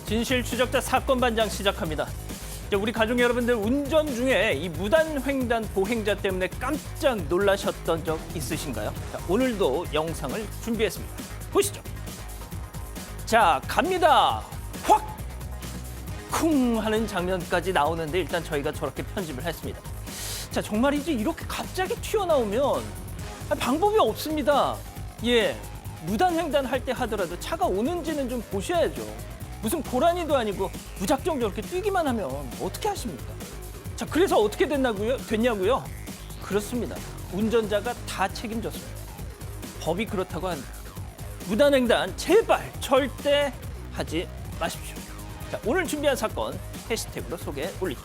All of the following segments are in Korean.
진실 추적자 사건 반장 시작합니다. 우리 가족 여러분들 운전 중에 이 무단횡단 보행자 때문에 깜짝 놀라셨던 적 있으신가요? 자, 오늘도 영상을 준비했습니다. 보시죠. 자, 갑니다. 확! 쿵 하는 장면까지 나오는데 일단 저희가 저렇게 편집을 했습니다. 자, 정말이지 이렇게 갑자기 튀어나오면 방법이 없습니다. 예, 무단횡단 할 때 하더라도 차가 오는지는 좀 보셔야죠. 무슨 고라니도 아니고 무작정 저렇게 뛰기만 하면 어떻게 하십니까? 자, 그래서 어떻게 됐냐고요? 그렇습니다. 운전자가 다 책임졌습니다. 법이 그렇다고 합니다. 무단횡단 제발 절대 하지 마십시오. 자, 오늘 준비한 사건 해시태그로 소개 올리죠.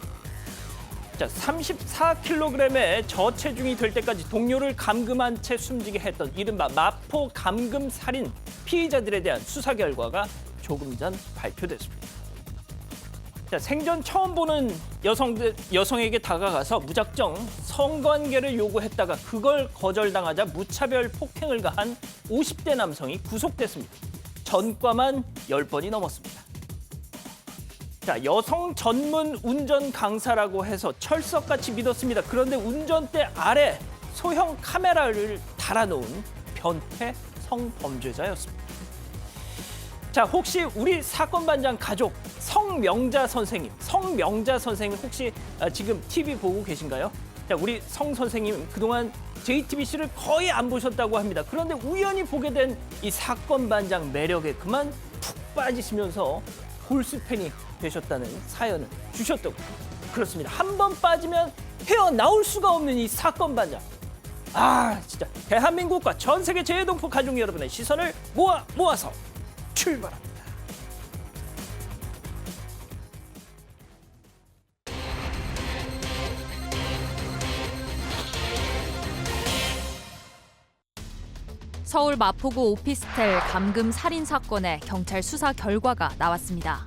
자, 34kg의 저체중이 될 때까지 동료를 감금한 채 숨지게 했던 이른바 마포 감금 살인 피의자들에 대한 수사 결과가 조금 전 발표됐습니다. 자, 생전 처음 보는 여성에게 다가가서 무작정 성관계를 요구했다가 그걸 거절당하자 무차별 폭행을 가한 50대 남성이 구속됐습니다. 전과만 10번이 넘었습니다. 자, 여성 전문 운전 강사라고 해서 철석같이 믿었습니다. 그런데 운전대 아래 소형 카메라를 달아놓은 변태 성범죄자였습니다. 자, 혹시 우리 사건 반장 가족 성명자 선생님 혹시 지금 TV 보고 계신가요? 자, 우리 성 선생님 그동안 JTBC를 거의 안 보셨다고 합니다. 그런데 우연히 보게 된 이 사건 반장 매력에 그만 푹 빠지시면서 골수팬이 되셨다는 사연을 주셨다고. 그렇습니다. 한 번 빠지면 헤어나올 수가 없는 이 사건 반장. 아, 진짜 대한민국과 전 세계 재해동포 가족 여러분의 시선을 모아서 출발합니다. 서울 마포구 오피스텔 감금 살인 사건의 경찰 수사 결과가 나왔습니다.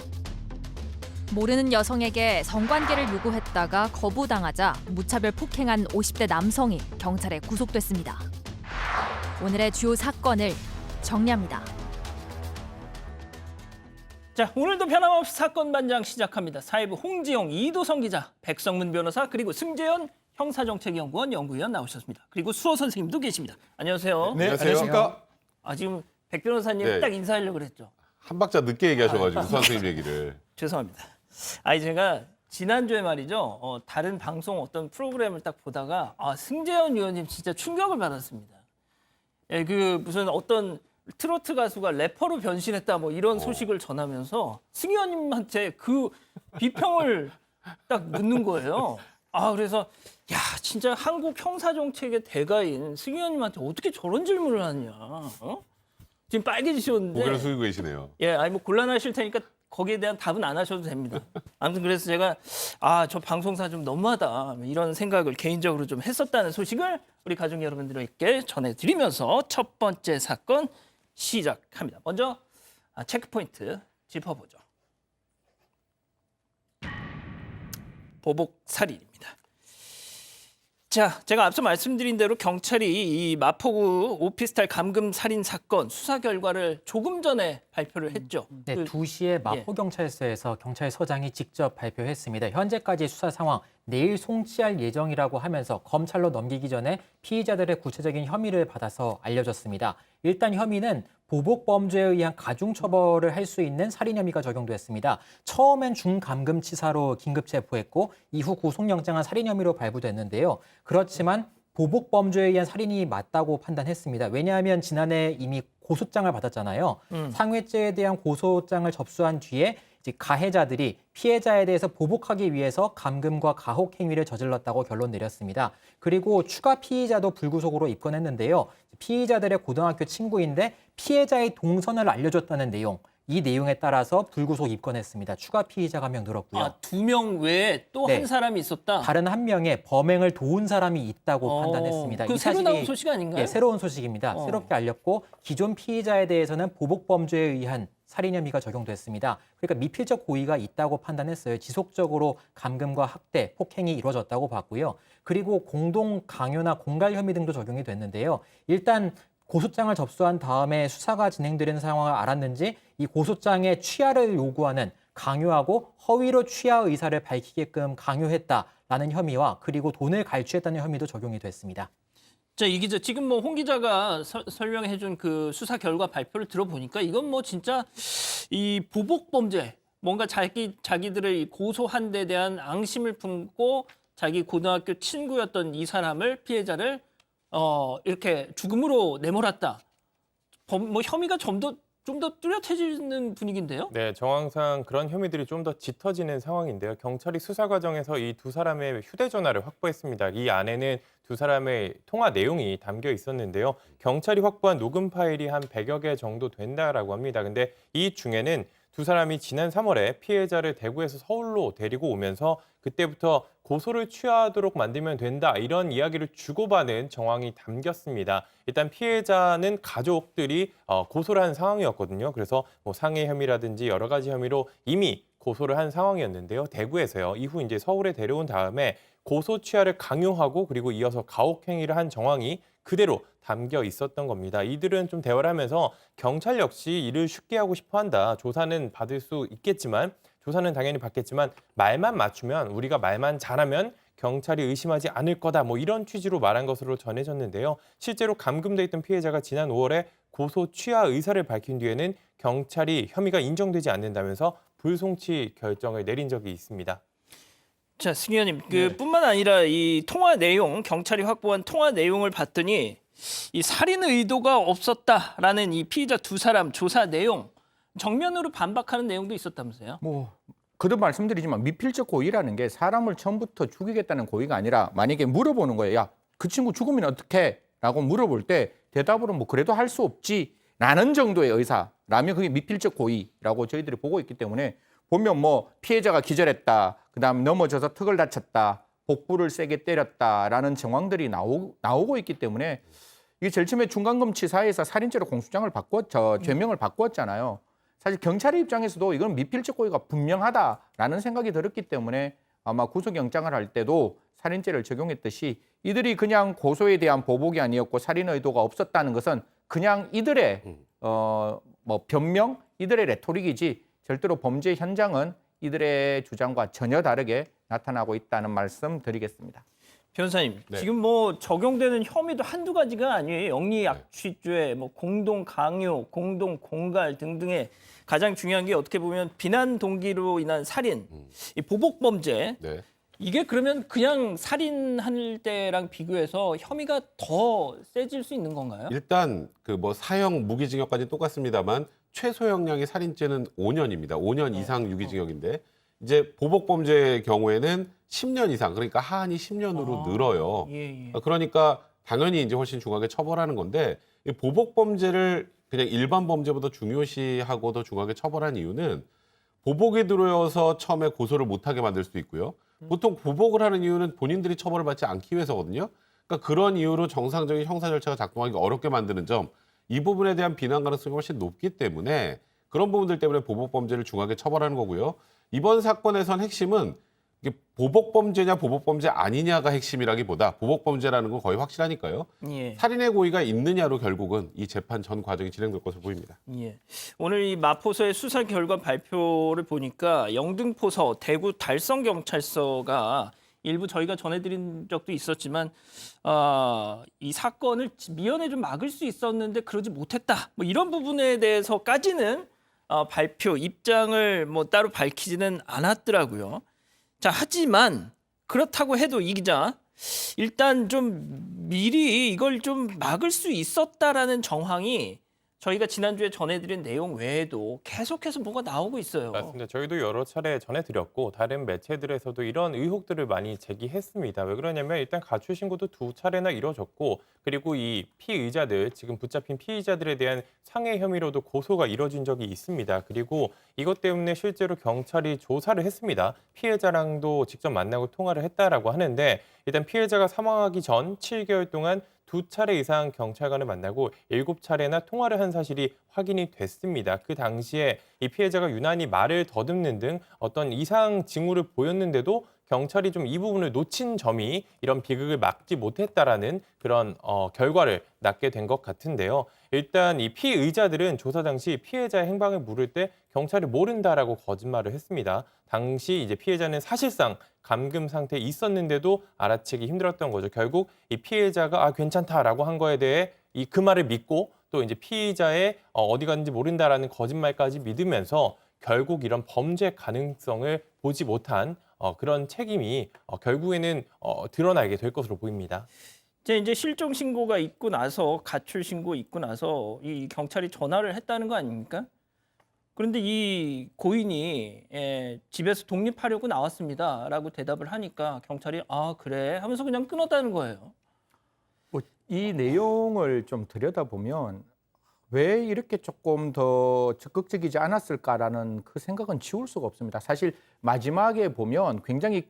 모르는 여성에게 성관계를 요구했다가 거부당하자 무차별 폭행한 50대 남성이 경찰에 구속됐습니다. 오늘의 주요 사건을 정리합니다. 자, 오늘도 변함없이 사건 반장 시작합니다. 사회부 홍지영, 이도성 기자, 백성문 변호사, 그리고 승재현 형사정책연구원 연구위원 나오셨습니다. 그리고 수호 선생님도 계십니다. 안녕하세요. 네, 안녕하십니까? 지금 백 변호사님 네. 딱 인사하려고 그랬죠. 한 박자 늦게 얘기하셔가지고 선생님 얘기를. 죄송합니다. 제가 지난주에 말이죠. 다른 방송 어떤 프로그램을 딱 보다가 승재현 의원님 진짜 충격을 받았습니다. 예, 무슨 어떤 트로트 가수가 래퍼로 변신했다 뭐 이런 소식을 전하면서 승 의원님한테 그 비평을 딱 묻는 거예요. 그래서 야, 진짜 한국 형사 정책의 대가인 승 의원님한테 어떻게 저런 질문을 하냐. 지금 빨개지셨는데. 고개를 숙이고 계시네요. 예, 뭐 곤란하실 테니까 거기에 대한 답은 안 하셔도 됩니다. 아무튼 그래서 제가 저 방송사 좀 너무하다 이런 생각을 개인적으로 좀 했었다는 소식을 우리 가족 여러분들에게 전해드리면서 첫 번째 사건 시작합니다. 먼저 체크포인트 짚어보죠. 보복 살인입니다. 자, 제가 앞서 말씀드린 대로 경찰이 이 마포구 오피스텔 감금 살인 사건 수사 결과를 조금 전에 발표를 했죠. 네, 2시에 마포경찰서에서 경찰서장이 직접 발표했습니다. 현재까지 수사 상황 내일 송치할 예정이라고 하면서 검찰로 넘기기 전에 피의자들의 구체적인 혐의를 받아서 알려졌습니다. 일단 혐의는 보복 범죄에 의한 가중처벌을 할 수 있는 살인 혐의가 적용됐습니다. 처음엔 중감금치사로 긴급 체포했고 이후 구속영장은 살인 혐의로 발부됐는데요. 그렇지만 보복 범죄에 의한 살인이 맞다고 판단했습니다. 왜냐하면 지난해 이미 고소장을 받았잖아요. 상해죄에 대한 고소장을 접수한 뒤에 이제 가해자들이 피해자에 대해서 보복하기 위해서 감금과 가혹 행위를 저질렀다고 결론 내렸습니다. 그리고 추가 피의자도 불구속으로 입건했는데요. 피의자들의 고등학교 친구인데 피해자의 동선을 알려줬다는 내용. 이 내용에 따라서 불구속 입건했습니다. 추가 피의자가 한 명 늘었고요. 2명 외에 또 한 사람이 있었다? 다른 한 명의 범행을 도운 사람이 있다고 판단했습니다. 그 새로 나온 소식 아닌가요? 예, 새로운 소식입니다. 새롭게 알렸고 기존 피의자에 대해서는 보복 범죄에 의한 살인 혐의가 적용됐습니다. 그러니까 미필적 고의가 있다고 판단했어요. 지속적으로 감금과 학대, 폭행이 이루어졌다고 봤고요. 그리고 공동 강요나 공갈 혐의 등도 적용이 됐는데요. 일단 고소장을 접수한 다음에 수사가 진행되는 상황을 알았는지 이 고소장에 취하를 요구하는 강요하고 허위로 취하 의사를 밝히게끔 강요했다라는 혐의와 그리고 돈을 갈취했다는 혐의도 적용이 됐습니다. 자, 이 기자, 지금 뭐 홍 기자가 설명해준 그 수사 결과 발표를 들어보니까 이건 뭐 진짜 이 보복 범죄, 뭔가 자기들을 고소한 데 대한 앙심을 품고 자기 고등학교 친구였던 이 사람을 피해자를 이렇게 죽음으로 내몰았다. 뭐 혐의가 좀 더 뚜렷해지는 분위기인데요. 네, 정황상 그런 혐의들이 좀 더 짙어지는 상황인데요. 경찰이 수사 과정에서 이 두 사람의 휴대전화를 확보했습니다. 이 안에는 두 사람의 통화 내용이 담겨 있었는데요. 경찰이 확보한 녹음 파일이 한 100여 개 정도 된다라고 합니다. 근데 이 중에는 두 사람이 지난 3월에 피해자를 대구에서 서울로 데리고 오면서 그때부터 고소를 취하도록 만들면 된다 이런 이야기를 주고받은 정황이 담겼습니다. 일단 피해자는 가족들이 고소를 한 상황이었거든요. 그래서 뭐 상해 혐의라든지 여러 가지 혐의로 이미 고소를 한 상황이었는데요. 대구에서요. 이후 이제 서울에 데려온 다음에 고소 취하를 강요하고 그리고 이어서 가혹행위를 한 정황이 그대로 담겨 있었던 겁니다. 이들은 좀 대화를 하면서 경찰 역시 일을 쉽게 하고 싶어 한다. 조사는 받을 수 있겠지만 조사는 당연히 받겠지만 말만 맞추면 우리가 말만 잘하면 경찰이 의심하지 않을 거다. 뭐 이런 취지로 말한 것으로 전해졌는데요. 실제로 감금돼 있던 피해자가 지난 5월에 고소 취하 의사를 밝힌 뒤에는 경찰이 혐의가 인정되지 않는다면서 불송치 결정을 내린 적이 있습니다. 자, 승 의원님, 뿐만 아니라 이 통화 내용, 경찰이 확보한 통화 내용을 봤더니 이 살인 의도가 없었다라는 이 피의자 두 사람 조사 내용 정면으로 반박하는 내용도 있었다면서요? 뭐 거듭 말씀드리지만 미필적 고의라는 게 사람을 처음부터 죽이겠다는 고의가 아니라 만약에 물어보는 거예요. 야, 그 친구 죽으면 어떡해? 라고 물어볼 때 대답으로 뭐 그래도 할 수 없지 라는 정도의 의사라면 그게 미필적 고의라고 저희들이 보고 있기 때문에 보면 뭐 피해자가 기절했다, 그다음 넘어져서 턱을 다쳤다, 복부를 세게 때렸다라는 정황들이 나오고 있기 때문에 이게 제일 처음에 중간검치사에서 살인죄로 공소장을 죄명을 바꾸었잖아요. 사실 경찰의 입장에서도 이건 미필적 고의가 분명하다라는 생각이 들었기 때문에 아마 구속영장을 할 때도 살인죄를 적용했듯이 이들이 그냥 고소에 대한 보복이 아니었고 살인 의도가 없었다는 것은 그냥 이들의 뭐 변명, 이들의 레토릭이지 절대로 범죄 현장은 이들의 주장과 전혀 다르게 나타나고 있다는 말씀 드리겠습니다. 변호사님, 네. 지금 뭐 적용되는 혐의도 한두 가지가 아니에요. 영리약취죄, 뭐 공동 강요, 공동 공갈 등등의 가장 중요한 게 어떻게 보면 비난 동기로 인한 살인, 이 보복 범죄. 네. 이게 그러면 그냥 살인할 때랑 비교해서 혐의가 더 세질 수 있는 건가요? 일단 그 뭐 사형 무기징역까지 똑같습니다만 최소 형량이 살인죄는 5년입니다. 5년 이상 유기징역인데 이제 보복 범죄의 경우에는 10년 이상, 그러니까 하한이 10년으로 늘어요. 예. 그러니까 당연히 이제 훨씬 중하게 처벌하는 건데 이 보복 범죄를 그냥 일반 범죄보다 중요시하고 더 중하게 처벌한 이유는 보복이 들어서 처음에 고소를 못하게 만들 수도 있고요. 보통 보복을 하는 이유는 본인들이 처벌을 받지 않기 위해서거든요. 그러니까 그런 이유로 정상적인 형사 절차가 작동하기 어렵게 만드는 점, 이 부분에 대한 비난 가능성이 훨씬 높기 때문에 그런 부분들 때문에 보복 범죄를 중하게 처벌하는 거고요. 이번 사건에선 핵심은 이게 보복 범죄냐 보복 범죄 아니냐가 핵심이라기보다 보복 범죄라는 건 거의 확실하니까요. 예. 살인의 고의가 있느냐로 결국은 이 재판 전 과정이 진행될 것으로 보입니다. 예. 오늘 이 마포서의 수사 결과 발표를 보니까 영등포서, 대구 달성경찰서가 일부 저희가 전해드린 적도 있었지만 이 사건을 미연에 좀 막을 수 있었는데 그러지 못했다. 뭐 이런 부분에 대해서까지는 발표, 입장을 뭐 따로 밝히지는 않았더라고요. 자, 하지만 그렇다고 해도 이 기자 일단 좀 미리 이걸 좀 막을 수 있었다라는 정황이 저희가 지난주에 전해드린 내용 외에도 계속해서 뭐가 나오고 있어요. 맞습니다. 저희도 여러 차례 전해드렸고 다른 매체들에서도 이런 의혹들을 많이 제기했습니다. 왜 그러냐면 일단 가출 신고도 2차례나 이뤄졌고 그리고 이 피의자들, 지금 붙잡힌 피의자들에 대한 상해 혐의로도 고소가 이뤄진 적이 있습니다. 그리고 이것 때문에 실제로 경찰이 조사를 했습니다. 피해자랑도 직접 만나고 통화를 했다라고 하는데 일단 피해자가 사망하기 전 7개월 동안 2차례 이상 경찰관을 만나고 7차례나 통화를 한 사실이 확인이 됐습니다. 그 당시에 이 피해자가 유난히 말을 더듬는 등 어떤 이상 징후를 보였는데도 경찰이 좀 이 부분을 놓친 점이 이런 비극을 막지 못했다라는 그런 결과를 낳게 된 것 같은데요. 일단 이 피의자들은 조사 당시 피해자의 행방을 물을 때 경찰이 모른다라고 거짓말을 했습니다. 당시 이제 피해자는 사실상 감금 상태에 있었는데도 알아채기 힘들었던 거죠. 결국 이 피해자가 괜찮다라고 한 거에 대해 그 말을 믿고 또 이제 피의자의 어디 갔는지 모른다라는 거짓말까지 믿으면서 결국 이런 범죄 가능성을 보지 못한 그런 책임이 결국에는 드러나게 될 것으로 보입니다. 이제 실종 신고가 있고 나서 가출 신고 있고 나서 이 경찰이 전화를 했다는 거 아닙니까? 그런데 이 고인이 집에서 독립하려고 나왔습니다라고 대답을 하니까 경찰이 아 그래 하면서 그냥 끊었다는 거예요. 이 내용을 좀 들여다보면 왜 이렇게 조금 더 적극적이지 않았을까라는 그 생각은 지울 수가 없습니다. 사실 마지막에 보면 굉장히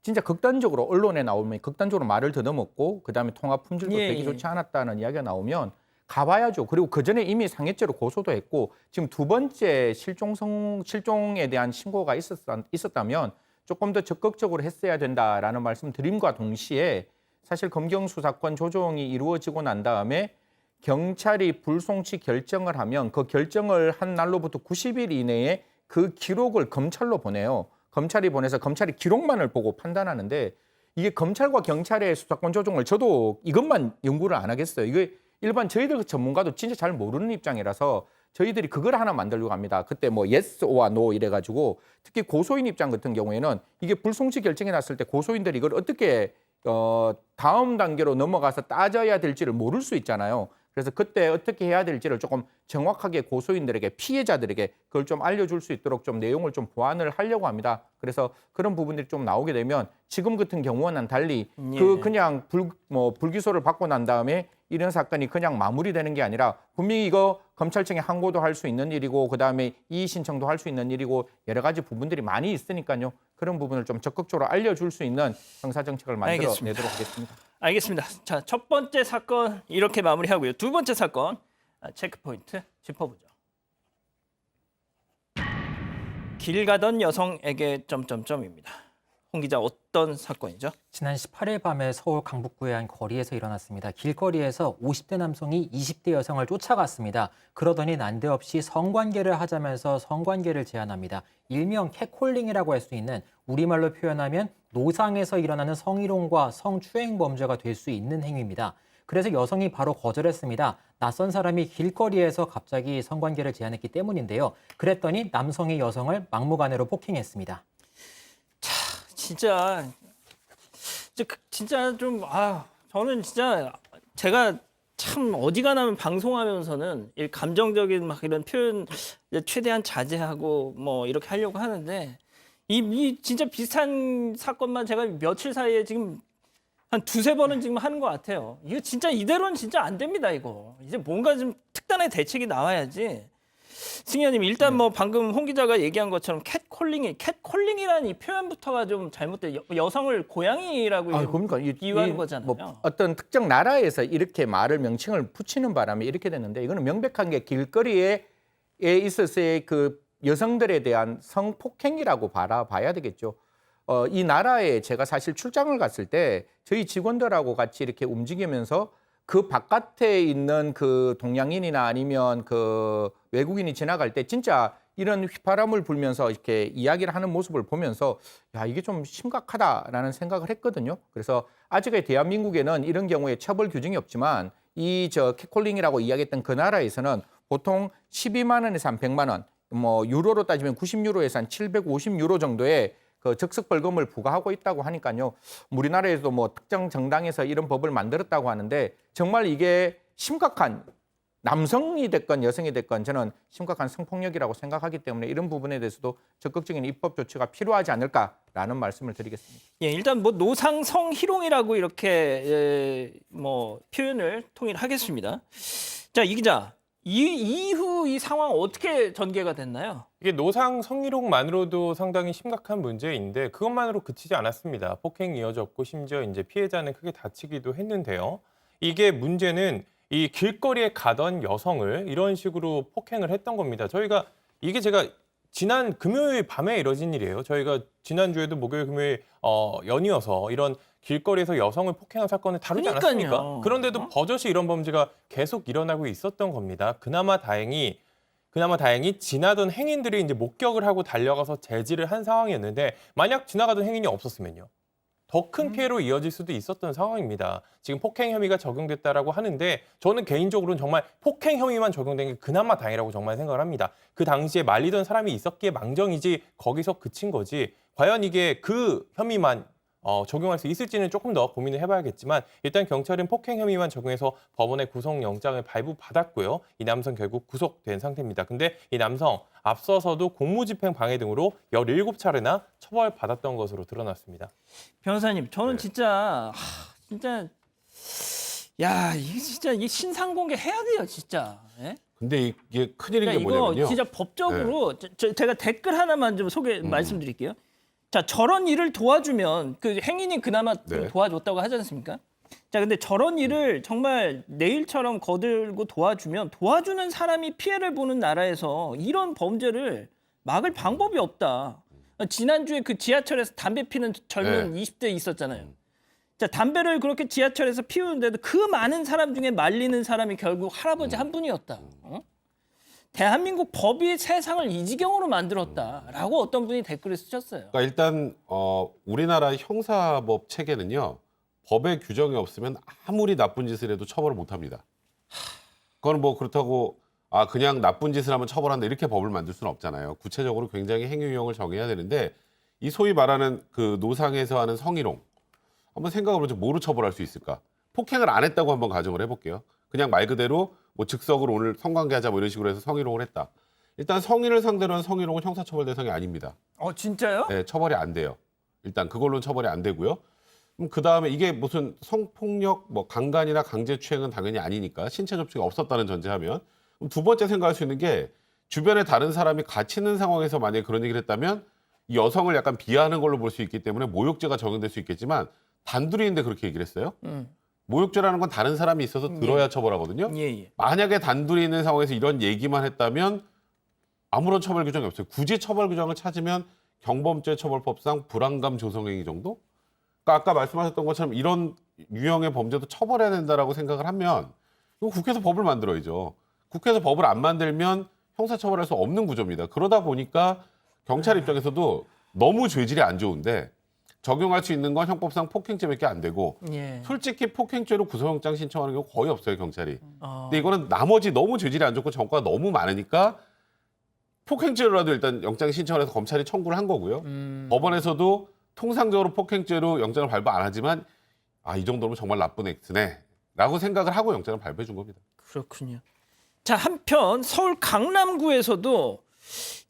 진짜 극단적으로 언론에 나오면 극단적으로 말을 더듬었고 그다음에 통화 품질도 예, 되게 예. 좋지 않았다는 이야기가 나오면 가봐야죠. 그리고 그 전에 이미 상해죄로 고소도 했고 지금 두 번째 실종에 대한 신고가 있었다면 조금 더 적극적으로 했어야 된다라는 말씀 드림과 동시에 사실 검경 수사권 조정이 이루어지고 난 다음에 경찰이 불송치 결정을 하면 그 결정을 한 날로부터 90일 이내에 그 기록을 검찰로 보내요. 검찰이 보내서 검찰이 기록만을 보고 판단하는데 이게 검찰과 경찰의 수사권 조정을 저도 이것만 연구를 안 하겠어요. 이게 일반 저희들 전문가도 진짜 잘 모르는 입장이라서 저희들이 그걸 하나 만들려고 합니다. 그때 뭐 yes or no 이래가지고 특히 고소인 입장 같은 경우에는 이게 불송치 결정이 났을 때 고소인들이 이걸 어떻게 다음 단계로 넘어가서 따져야 될지를 모를 수 있잖아요. 그래서 그때 어떻게 해야 될지를 조금 정확하게 고소인들에게 피해자들에게 그걸 좀 알려줄 수 있도록 좀 내용을 좀 보완을 하려고 합니다. 그래서 그런 부분들이 좀 나오게 되면 지금 같은 경우와는 달리 그냥 불기소를 받고 난 다음에 이런 사건이 그냥 마무리되는 게 아니라 분명히 이거 검찰청에 항고도 할 수 있는 일이고 그다음에 이의 신청도 할 수 있는 일이고 여러 가지 부분들이 많이 있으니까요. 그런 부분을 좀 적극적으로 알려줄 수 있는 형사정책을 만들어내도록 하겠습니다. 알겠습니다. 자, 첫 번째 사건 이렇게 마무리하고요. 두 번째 사건 체크포인트 짚어보죠. 길 가던 여성에게 점점점입니다. 홍 기자 어떤 사건이죠? 지난 18일 밤에 서울 강북구의 한 거리에서 일어났습니다. 길거리에서 50대 남성이 20대 여성을 쫓아갔습니다. 그러더니 난데없이 성관계를 하자면서 성관계를 제안합니다. 일명 캣콜링이라고 할 수 있는 우리말로 표현하면 노상에서 일어나는 성희롱과 성추행 범죄가 될 수 있는 행위입니다. 그래서 여성이 바로 거절했습니다. 낯선 사람이 길거리에서 갑자기 성관계를 제안했기 때문인데요. 그랬더니 남성이 여성을 막무가내로 폭행했습니다. 진짜 좀 저는 진짜 제가 참 어지간하면 방송하면서는 이 감정적인 막 이런 표현 최대한 자제하고 뭐 이렇게 하려고 하는데 이 진짜 비슷한 사건만 제가 며칠 사이에 지금 한 두세 번은 지금 하는 것 같아요. 이거 진짜 이대로는 진짜 안 됩니다, 이거. 이제 뭔가 좀 특단의 대책이 나와야지. 승현님 일단 뭐 방금 홍 기자가 얘기한 것처럼 캣콜링이라는 이 표현부터가 좀 잘못돼 여성을 고양이라고 그러니까 비유하는 거잖아요. 뭐 어떤 특정 나라에서 이렇게 말을 명칭을 붙이는 바람에 이렇게 됐는데 이거는 명백한 게 길거리에 있어서의 그 여성들에 대한 성폭행이라고 봐야 되겠죠. 이 나라에 제가 사실 출장을 갔을 때 저희 직원들하고 같이 이렇게 움직이면서 그 바깥에 있는 그 동양인이나 아니면 그 외국인이 지나갈 때 진짜 이런 휘파람을 불면서 이렇게 이야기를 하는 모습을 보면서 야, 이게 좀 심각하다라는 생각을 했거든요. 그래서 아직의 대한민국에는 이런 경우에 처벌 규정이 없지만 캣콜링이라고 이야기했던 그 나라에서는 보통 12만 원에서 한 100만 원, 뭐 유로로 따지면 90유로에서 한 750유로 정도의 그 적석 벌금을 부과하고 있다고 하니까요. 우리나라에서도 뭐 특정 정당에서 이런 법을 만들었다고 하는데 정말 이게 심각한 남성이 됐건 여성이 됐건 저는 심각한 성폭력이라고 생각하기 때문에 이런 부분에 대해서도 적극적인 입법 조치가 필요하지 않을까라는 말씀을 드리겠습니다. 예, 일단 뭐 노상성 희롱이라고 이렇게 뭐 표현을 통일하겠습니다. 자, 이 기자. 이후 이 상황 어떻게 전개가 됐나요? 이게 노상 성희롱만으로도 상당히 심각한 문제인데 그것만으로 그치지 않았습니다. 폭행이 이어졌고 심지어 이제 피해자는 크게 다치기도 했는데요. 이게 문제는 이 길거리에 가던 여성을 이런 식으로 폭행을 했던 겁니다. 제가 지난 금요일 밤에 이뤄진 일이에요. 저희가 지난주에도 목요일, 금요일 연이어서 이런 길거리에서 여성을 폭행한 사건을 다루지 그러니까요. 않았습니까? 그런데도 버젓이 이런 범죄가 계속 일어나고 있었던 겁니다. 그나마 다행히 지나던 행인들이 이제 목격을 하고 달려가서 제지를 한 상황이었는데 만약 지나가던 행인이 없었으면요. 더 큰 피해로 이어질 수도 있었던 상황입니다. 지금 폭행 혐의가 적용됐다라고 하는데 저는 개인적으로는 정말 폭행 혐의만 적용된 게 그나마 다행이라고 정말 생각을 합니다. 그 당시에 말리던 사람이 있었기에 망정이지 거기서 그친 거지. 과연 이게 그 혐의만 적용할 수 있을지는 조금 더 고민을 해봐야겠지만 일단 경찰은 폭행 혐의만 적용해서 법원에 구속영장을 발부받았고요. 이 남성 결국 구속된 상태입니다. 근데 이 남성 앞서서도 공무집행 방해 등으로 17차례나 처벌받았던 것으로 드러났습니다. 변호사님, 저는 네. 진짜 이게 진짜 이 신상 공개 해야 돼요, 진짜. 예? 근데 이게 큰일인 게 이거 뭐냐면요. 진짜 법적으로 제가 댓글 하나만 좀 말씀드릴게요. 자, 저런 일을 도와주면 그 행인이 그나마 좀 네. 도와줬다고 하지 않습니까? 자, 근데 저런 일을 정말 내일처럼 거들고 도와주면 도와주는 사람이 피해를 보는 나라에서 이런 범죄를 막을 방법이 없다. 지난주에 그 지하철에서 담배 피는 젊은 20대 있었잖아요. 자, 담배를 그렇게 지하철에서 피우는데도 그 많은 사람 중에 말리는 사람이 결국 할아버지 한 분이었다. 대한민국 법이 세상을 이 지경으로 만들었다라고 어떤 분이 댓글을 쓰셨어요. 그러니까 일단 우리나라 형사법 체계는요. 법의 규정이 없으면 아무리 나쁜 짓을 해도 처벌을 못합니다. 그건 뭐 그렇다고 그냥 나쁜 짓을 하면 처벌한다 이렇게 법을 만들 수는 없잖아요. 구체적으로 굉장히 행위 유형을 정해야 되는데 이 소위 말하는 그 노상에서 하는 성희롱 한번 생각해 보죠. 뭐로 처벌할 수 있을까? 폭행을 안 했다고 한번 가정을 해볼게요. 그냥 말 그대로 뭐 즉석으로 오늘 성관계하자 뭐 이런 식으로 해서 성희롱을 했다. 일단 성인을 상대로 한 성희롱은 형사처벌 대상이 아닙니다. 진짜요? 네, 처벌이 안 돼요. 일단 그걸로는 처벌이 안 되고요. 그 다음에 이게 무슨 성폭력, 뭐 강간이나 강제추행은 당연히 아니니까 신체 접촉이 없었다는 전제하면 그럼 두 번째 생각할 수 있는 게 주변에 다른 사람이 같이 있는 상황에서 만약에 그런 얘기를 했다면 이 여성을 약간 비하하는 걸로 볼 수 있기 때문에 모욕죄가 적용될 수 있겠지만 단둘이 있는데 그렇게 얘기를 했어요. 모욕죄라는 건 다른 사람이 있어서 들어야 처벌하거든요. 예. 만약에 단둘이 있는 상황에서 이런 얘기만 했다면 아무런 처벌 규정이 없어요. 굳이 처벌 규정을 찾으면 경범죄 처벌법상 불안감 조성행위 정도? 그러니까 아까 말씀하셨던 것처럼 이런 유형의 범죄도 처벌해야 된다라고 생각을 하면 이거 국회에서 법을 만들어야죠. 국회에서 법을 안 만들면 형사처벌할 수 없는 구조입니다. 그러다 보니까 경찰 입장에서도 너무 죄질이 안 좋은데 적용할 수 있는 건 형법상 폭행죄밖에 안 되고 예. 솔직히 폭행죄로 구속영장 신청하는 경우 거의 없어요, 경찰이. 근데 이거는 나머지 너무 죄질이 안 좋고 정과가 너무 많으니까 폭행죄로라도 일단 영장 신청을 해서 검찰이 청구를 한 거고요. 법원에서도 통상적으로 폭행죄로 영장을 발부 안 하지만 이 정도면 정말 나쁜 액트네 라고 생각을 하고 영장을 발부해 준 겁니다. 그렇군요. 자, 한편 서울 강남구에서도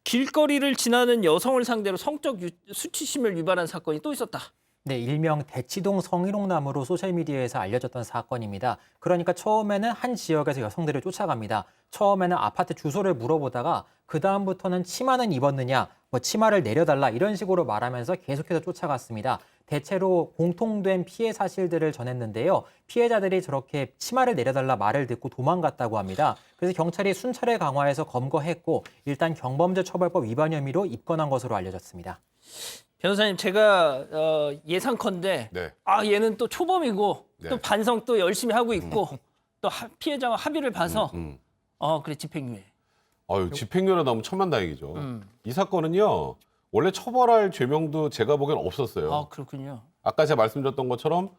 길거리를 지나는 여성을 상대로 성적 수치심을 유발한 사건이 또 있었다. 네, 일명 대치동 성희롱남으로 소셜미디어에서 알려졌던 사건입니다. 그러니까 처음에는 한 지역에서 여성들을 쫓아갑니다. 처음에는 아파트 주소를 물어보다가 그 다음부터는 치마는 입었느냐, 뭐 치마를 내려달라 이런 식으로 말하면서 계속해서 쫓아갔습니다. 대체로 공통된 피해 사실들을 전했는데요. 피해자들이 저렇게 치마를 내려달라 말을 듣고 도망갔다고 합니다. 그래서 경찰이 순찰을 강화해서 검거했고 일단 경범죄처벌법 위반 혐의로 입건한 것으로 알려졌습니다. 변호사님, 제가 예상컨대 네. 얘는 또 초범이고 네. 또 반성 또 열심히 하고 있고 또 피해자와 합의를 봐서 그래 집행유예. 집행유예로 나오면 천만다행이죠. 이 사건은요. 원래 처벌할 죄명도 제가 보기엔 없었어요. 그렇군요. 아까 제가 말씀드렸던 것처럼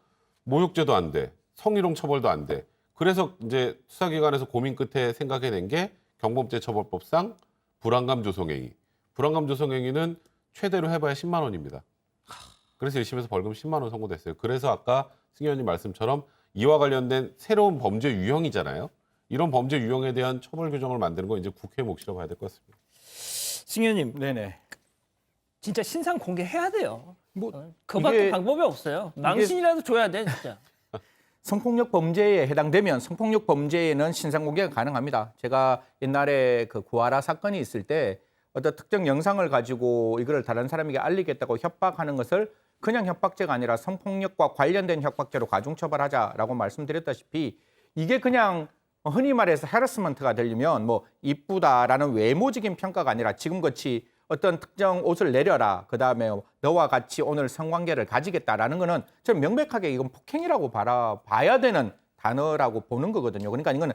모욕죄도 안 돼. 성희롱 처벌도 안 돼. 그래서 이제 수사기관에서 고민 끝에 생각해낸 게 경범죄처벌법상 불안감 조성행위. 불안감 조성행위는 최대로 해봐야 10만 원입니다. 그래서 1심에서 벌금 10만 원 선고됐어요. 그래서 아까 승 의원님 말씀처럼 이와 관련된 새로운 범죄 유형이잖아요. 이런 범죄 유형에 대한 처벌 규정을 만드는 건 이제 국회 몫이라고 봐야 될 것 같습니다. 승 의원님, 네네. 진짜 신상 공개해야 돼요. 뭐 그밖에 이게- 방법이 없어요. 망신이라도 줘야 돼, 진짜. 성폭력 범죄에 해당되면 성폭력 범죄에는 신상 공개가 가능합니다. 제가 옛날에 그 구하라 사건이 있을 때 어떤 특정 영상을 가지고 이거를 다른 사람에게 알리겠다고 협박하는 것을 그냥 협박죄가 아니라 성폭력과 관련된 협박죄로 가중처벌하자라고 말씀드렸다시피 이게 그냥 흔히 말해서 해러스먼트가 되려면 뭐 이쁘다라는 외모적인 평가가 아니라 지금같이 어떤 특정 옷을 내려라. 그다음에 너와 같이 오늘 성관계를 가지겠다라는 거는 저는 명백하게 이건 폭행이라고 봐야 되는 단어라고 보는 거거든요. 그러니까 이거는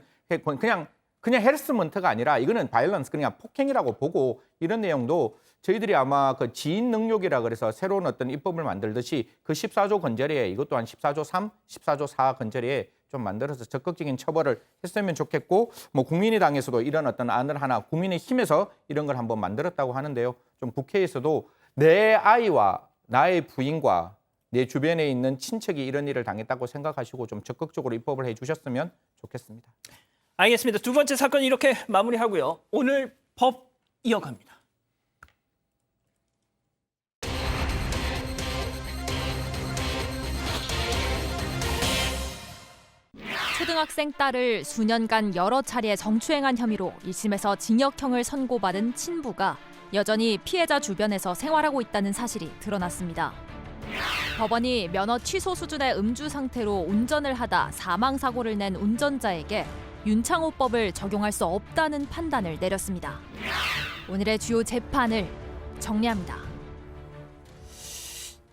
그냥 해러스먼트가 아니라 이거는 바이올런스 그냥 폭행이라고 보고 이런 내용도 저희들이 아마 그 지인 능욕이라 그래서 새로운 어떤 입법을 만들듯이 그 14조 건절에 이것 또한 14조 3, 14조 4 건절에 좀 만들어서 적극적인 처벌을 했으면 좋겠고 뭐 국민의당에서도 이런 어떤 안을 하나 국민의힘에서 이런 걸 한번 만들었다고 하는데요. 좀 국회에서도 내 아이와 나의 부인과 내 주변에 있는 친척이 이런 일을 당했다고 생각하시고 좀 적극적으로 입법을 해주셨으면 좋겠습니다. 알겠습니다. 두 번째 사건 이렇게 마무리하고요. 오늘 법 이어갑니다. 초등학생 딸을 수년간 여러 차례 성추행한 혐의로 1심에서 징역형을 선고받은 친부가 여전히 피해자 주변에서 생활하고 있다는 사실이 드러났습니다. 법원이 면허 취소 수준의 음주 상태로 운전을 하다 사망사고를 낸 운전자에게 윤창호법을 적용할 수 없다는 판단을 내렸습니다. 오늘의 주요 재판을 정리합니다.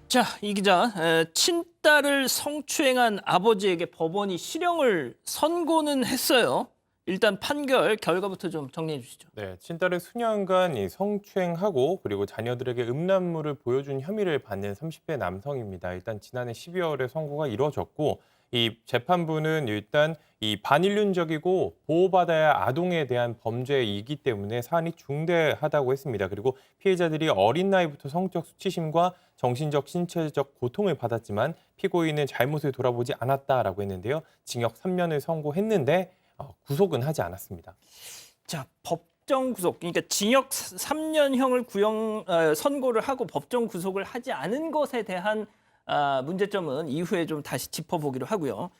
자, 이 기자, 친딸을 성추행한 아버지에게 법원이 실형을 선고는 했어요. 일단 판결 결과부터 좀 정리해 주시죠. 네, 친딸을 수년간 이 성추행하고 그리고 자녀들에게 음란물을 보여준 혐의를 받는 30대 남성입니다. 일단 지난해 12월에 선고가 이루어졌고 이 재판부는 일단 이 반인륜적이고 보호받아야 아동에 대한 범죄이기 때문에 사안이 중대하다고 했습니다. 그리고 피해자들이 어린 나이부터 성적 수치심과 정신적, 신체적 고통을 받았지만 피고인은 잘못을 돌아보지 않았다라고 했는데요. 징역 3년을 선고했는데 구속은 하지 않았습니다. 자, 법정 구속, 그러니까 징역 3년형을 선고를 하고 법정 구속을 하지 않은 것에 대한 문제점은 이후에 좀 다시 짚어보기로 하고요.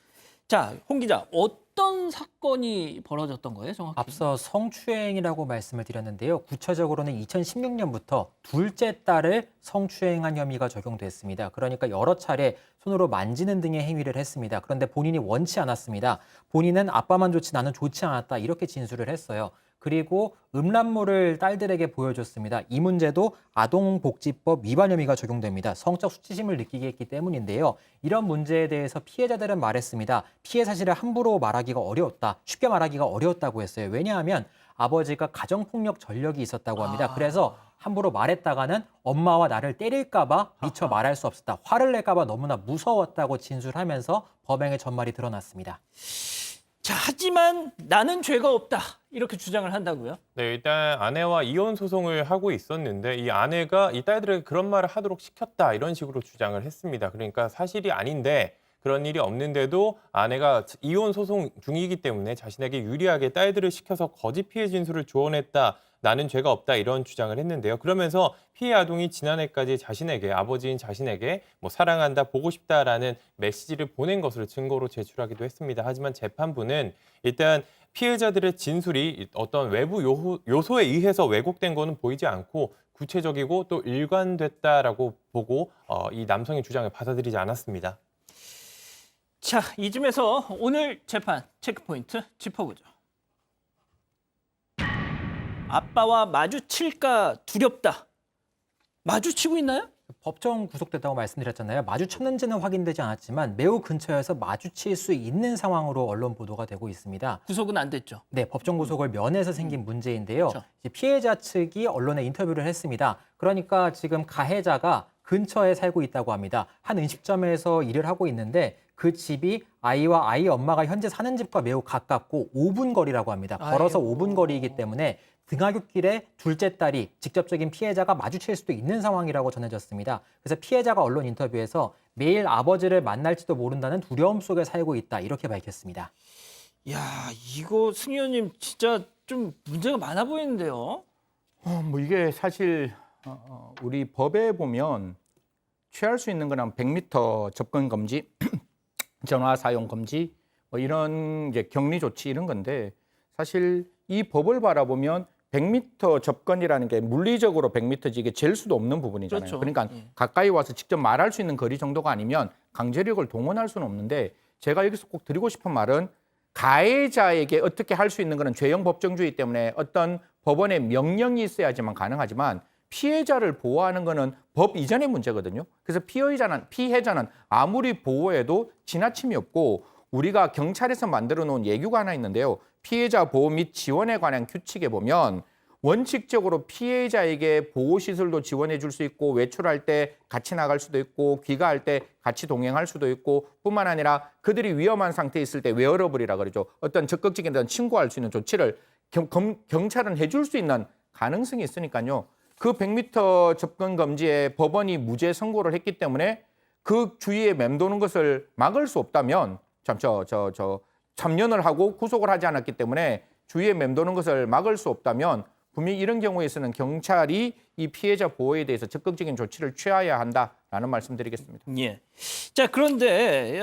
자, 홍 기자, 어떤 사건이 벌어졌던 거예요, 정확히? 앞서 성추행이라고 말씀을 드렸는데요. 구체적으로는 2016년부터 둘째 딸을 성추행한 혐의가 적용됐습니다. 그러니까 여러 차례 손으로 만지는 등의 행위를 했습니다. 그런데 본인이 원치 않았습니다. 본인은 아빠만 좋지 나는 좋지 않았다 이렇게 진술을 했어요. 그리고 음란물을 딸들에게 보여줬습니다. 이 문제도 아동복지법 위반 혐의가 적용됩니다. 성적 수치심을 느끼게 했기 때문인데요. 이런 문제에 대해서 피해자들은 말했습니다. 피해 사실을 함부로 말하기가 어려웠다. 쉽게 말하기가 어려웠다고 했어요. 왜냐하면 아버지가 가정폭력 전력이 있었다고 합니다. 그래서 함부로 말했다가는 엄마와 나를 때릴까 봐 미처 말할 수 없었다. 화를 낼까 봐 너무나 무서웠다고 진술하면서 법행의 전말이 드러났습니다. 자, 하지만 나는 죄가 없다. 이렇게 주장을 한다고요? 네, 일단 아내와 이혼 소송을 하고 있었는데 이 아내가 이 딸들에게 그런 말을 하도록 시켰다 이런 식으로 주장을 했습니다. 그러니까 사실이 아닌데 그런 일이 없는데도 아내가 이혼 소송 중이기 때문에 자신에게 유리하게 딸들을 시켜서 거짓 피해 진술을 조언했다. 나는 죄가 없다 이런 주장을 했는데요. 그러면서 피해 아동이 지난해까지 자신에게 아버지인 자신에게 뭐 사랑한다, 보고 싶다라는 메시지를 보낸 것으로 증거로 제출하기도 했습니다. 하지만 재판부는 일단 피해자들의 진술이 어떤 외부 요소에 의해서 왜곡된 거는 보이지 않고 구체적이고 또 일관됐다라고 보고 이 남성의 주장을 받아들이지 않았습니다. 자, 이쯤에서 오늘 재판 체크포인트 짚어보죠. 아빠와 마주칠까 두렵다. 마주치고 있나요? 법정 구속됐다고 말씀드렸잖아요. 마주쳤는지는 확인되지 않았지만 매우 근처에서 마주칠 수 있는 상황으로 언론 보도가 되고 있습니다. 구속은 안 됐죠. 네, 법정 구속을 면해서 생긴 문제인데요. 그렇죠. 이제 피해자 측이 언론에 인터뷰를 했습니다. 그러니까 지금 가해자가 근처에 살고 있다고 합니다. 한 음식점에서 일을 하고 있는데 그 집이 아이와 아이 엄마가 현재 사는 집과 매우 가깝고 5분 거리라고 합니다. 걸어서 5분 거리이기 때문에 등하굣길에 둘째 딸이 직접적인 피해자가 마주칠 수도 있는 상황이라고 전해졌습니다. 그래서 피해자가 언론 인터뷰에서 매일 아버지를 만날지도 모른다는 두려움 속에 살고 있다 이렇게 밝혔습니다. 야, 이거 승 의원님 진짜 좀 문제가 많아 보이는데요. 뭐 이게 사실 우리 법에 보면 취할 수 있는 거는 100m 접근 금지, 전화 사용 금지, 뭐 이런 이제 격리 조치 이런 건데 사실 이 법을 바라보면 100m 접근이라는 게 물리적으로 100m지 이게 잴 수도 없는 부분이잖아요. 그렇죠. 그러니까 가까이 와서 직접 말할 수 있는 거리 정도가 아니면 강제력을 동원할 수는 없는데 제가 여기서 꼭 드리고 싶은 말은 가해자에게 어떻게 할 수 있는 거는 죄형 법정주의 때문에 어떤 법원의 명령이 있어야지만 가능하지만 피해자를 보호하는 거는 법 이전의 문제거든요. 그래서 피해자는 아무리 보호해도 지나침이 없고 우리가 경찰에서 만들어 놓은 예규가 하나 있는데요. 피해자 보호 및 지원에 관한 규칙에 보면 원칙적으로 피해자에게 보호시설도 지원해 줄 수 있고 외출할 때 같이 나갈 수도 있고 귀가할 때 같이 동행할 수도 있고 뿐만 아니라 그들이 위험한 상태에 있을 때 웨어러블이라 그러죠. 어떤 적극적인 신고할 수 있는 조치를 경찰은 해줄 수 있는 가능성이 있으니까요. 그 100m 접근 금지에 법원이 무죄 선고를 했기 때문에 그 주위에 맴도는 것을 막을 수 없다면 3년을 하고 구속을 하지 않았기 때문에 주위에 맴도는 것을 막을 수 없다면 분명히 이런 경우에서는 경찰이 이 피해자 보호에 대해서 적극적인 조치를 취해야 한다라는 말씀드리겠습니다. 예. 자, 그런데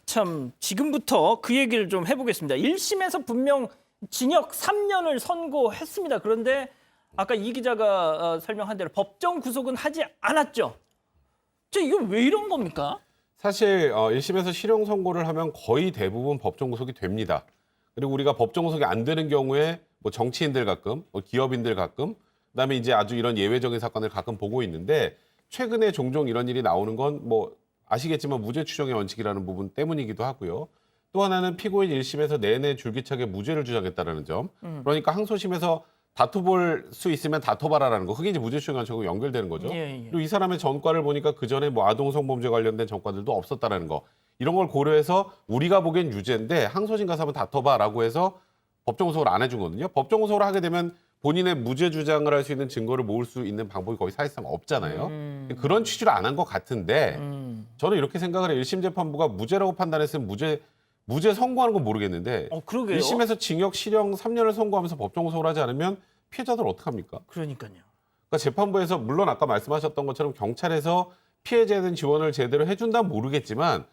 참 지금부터 그 얘기를 좀 해보겠습니다. 1심에서 분명 징역 3년을 선고했습니다. 그런데 아까 이 기자가 설명한 대로 법정 구속은 하지 않았죠. 이거 왜 이런 겁니까? 사실 1심에서 실형 선고를 하면 거의 대부분 법정 구속이 됩니다. 그리고 우리가 법정 구속이 안 되는 경우에 뭐 정치인들 가끔, 뭐 기업인들 가끔, 그다음에 이제 아주 이런 예외적인 사건을 가끔 보고 있는데 최근에 종종 이런 일이 나오는 건 뭐 아시겠지만 무죄 추정의 원칙이라는 부분 때문이기도 하고요. 또 하나는 피고인 1심에서 내내 줄기차게 무죄를 주장했다라는 점. 그러니까 항소심에서 다투볼 수 있으면 다퉈봐라라는 거. 그게 이제 무죄 추정 원칙하고 연결되는 거죠. 예. 그리고 이 사람의 전과를 보니까 그 전에 뭐 아동 성범죄 관련된 전과들도 없었다라는 거. 이런 걸 고려해서 우리가 보기엔 유죄인데 항소심 가서 한번 다퉈봐라고 해서 법정 구속을 안 해준 거거든요. 법정 구속을 하게 되면 본인의 무죄 주장을 할 수 있는 증거를 모을 수 있는 방법이 거의 사실상 없잖아요. 그런 취지로 안 한 것 같은데 저는 이렇게 생각을 해요. 1심 재판부가 무죄라고 판단했으면 무죄 선고하는 건 모르겠는데 그러게요. 1심에서 징역 실형 3년을 선고하면서 법정 구속을 하지 않으면 피해자들 어떡합니까? 그러니까요. 그러니까 재판부에서 물론 아까 말씀하셨던 것처럼 경찰에서 피해자에 대한 지원을 제대로 해준다면 모르겠지만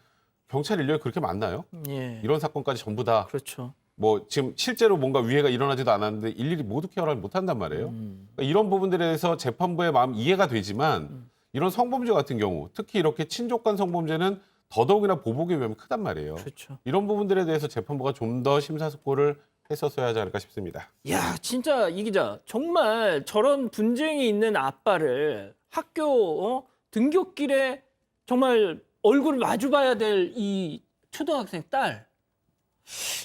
경찰 인력이 그렇게 많나요? 예. 이런 사건까지 전부 다 그렇죠. 뭐 지금 실제로 뭔가 위해가 일어나지도 않았는데 일일이 모두 케어를 못한단 말이에요. 그러니까 이런 부분들에 대해서 재판부의 마음 이해가 되지만 이런 성범죄 같은 경우 특히 이렇게 친족간 성범죄는 더더욱이나 보복의 위험이 크단 말이에요. 그렇죠. 이런 부분들에 대해서 재판부가 좀 더 심사숙고를 했었어야 하지 않을까 싶습니다. 야, 진짜 이 기자 정말 저런 분쟁이 있는 아빠를 학교 등굣길에 정말 얼굴을 마주봐야 될 이 초등학생 딸.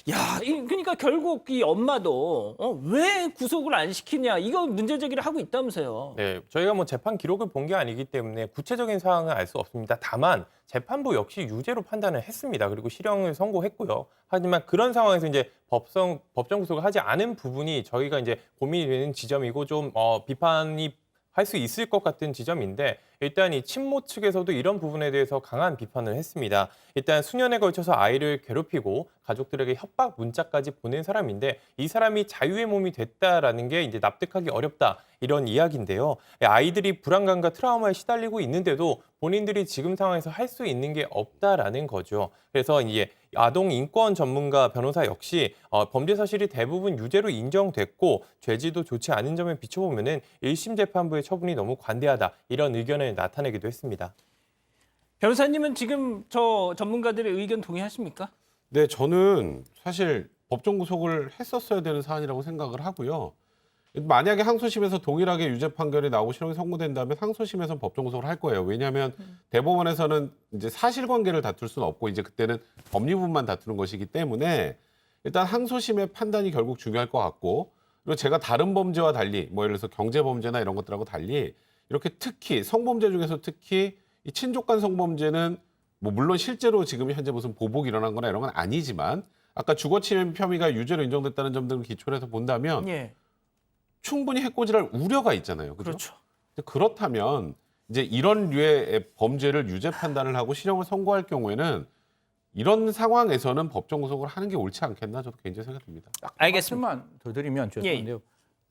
야, 그러니까 결국 이 엄마도 왜 구속을 안 시키냐 이거 문제 제기를 하고 있다면서요. 네, 저희가 뭐 재판 기록을 본 게 아니기 때문에 구체적인 사항은 알 수 없습니다. 다만 재판부 역시 유죄로 판단을 했습니다. 그리고 실형을 선고했고요. 하지만 그런 상황에서 이제 법정 구속을 하지 않은 부분이 저희가 이제 고민이 되는 지점이고 좀 비판이 할 수 있을 것 같은 지점인데 일단 이 친모 측에서도 이런 부분에 대해서 강한 비판을 했습니다. 일단 수년에 걸쳐서 아이를 괴롭히고 가족들에게 협박 문자까지 보낸 사람인데 이 사람이 자유의 몸이 됐다라는 게 이제 납득하기 어렵다 이런 이야기인데요. 아이들이 불안감과 트라우마에 시달리고 있는데도 본인들이 지금 상황에서 할 수 있는 게 없다라는 거죠. 그래서 이제 아동 인권 전문가 변호사 역시 범죄 사실이 대부분 유죄로 인정됐고 죄질도 좋지 않은 점에 비춰보면은 1심 재판부의 처분이 너무 관대하다 이런 의견을 나타내기도 했습니다. 변호사님은 지금 저 전문가들의 의견 동의하십니까? 네, 저는 사실 법정 구속을 했었어야 되는 사안이라고 생각을 하고요. 만약에 항소심에서 동일하게 유죄 판결이 나오고 실형이 선고된다면 항소심에서는 법정 구속을 할 거예요. 왜냐하면 대법원에서는 이제 사실관계를 다툴 수는 없고 이제 그때는 법리 부분만 다투는 것이기 때문에 일단 항소심의 판단이 결국 중요할 것 같고 그리고 제가 다른 범죄와 달리 뭐 예를 들어서 경제범죄나 이런 것들하고 달리 이렇게 특히 성범죄 중에서 특히 이 친족간 성범죄는 뭐 물론 실제로 지금 현재 무슨 보복이 일어난 거나 이런 건 아니지만 아까 주거침해 혐의가 유죄로 인정됐다는 점들을 기초로 해서 본다면 예. 충분히 해코지할 우려가 있잖아요. 그렇죠? 그렇죠. 그렇다면 이제 이런 류의 범죄를 유죄 판단을 하고 실형을 선고할 경우에는 이런 상황에서는 법정 구속을 하는 게 옳지 않겠나 저도 개인적으로 생각합니다. 알겠습니다. 말씀만 더 드리면 죄송한데요.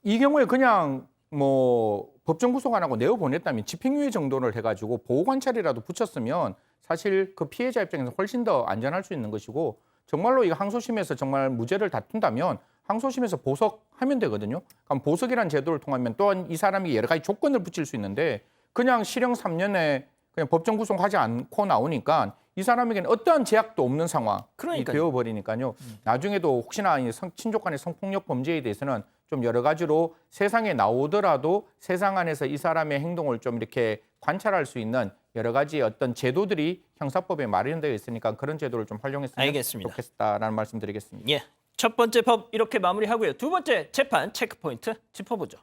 이 경우에 그냥 뭐 법정 구속 안 하고 내어 보냈다면 집행유예 정도를 해가지고 보호 관찰이라도 붙였으면 사실 그 피해자 입장에서 훨씬 더 안전할 수 있는 것이고 정말로 이거 항소심에서 정말 무죄를 다툰다면 항소심에서 보석하면 되거든요. 그럼 보석이라는 제도를 통하면 또한 이 사람이 여러 가지 조건을 붙일 수 있는데 그냥 실형 3년에 그냥 법정 구속하지 않고 나오니까 이 사람에게는 어떠한 제약도 없는 상황이 그러니까요. 되어버리니까요. 나중에도 혹시나 친족 간의 성폭력 범죄에 대해서는 좀 여러 가지로 세상에 나오더라도 세상 안에서 이 사람의 행동을 좀 이렇게 관찰할 수 있는 여러 가지 어떤 제도들이 형사법에 마련되어 있으니까 그런 제도를 좀 활용했으면 알겠습니다. 좋겠다라는 말씀드리겠습니다. 예. 첫 번째 법 이렇게 마무리하고요. 두 번째 재판 체크포인트 짚어보죠.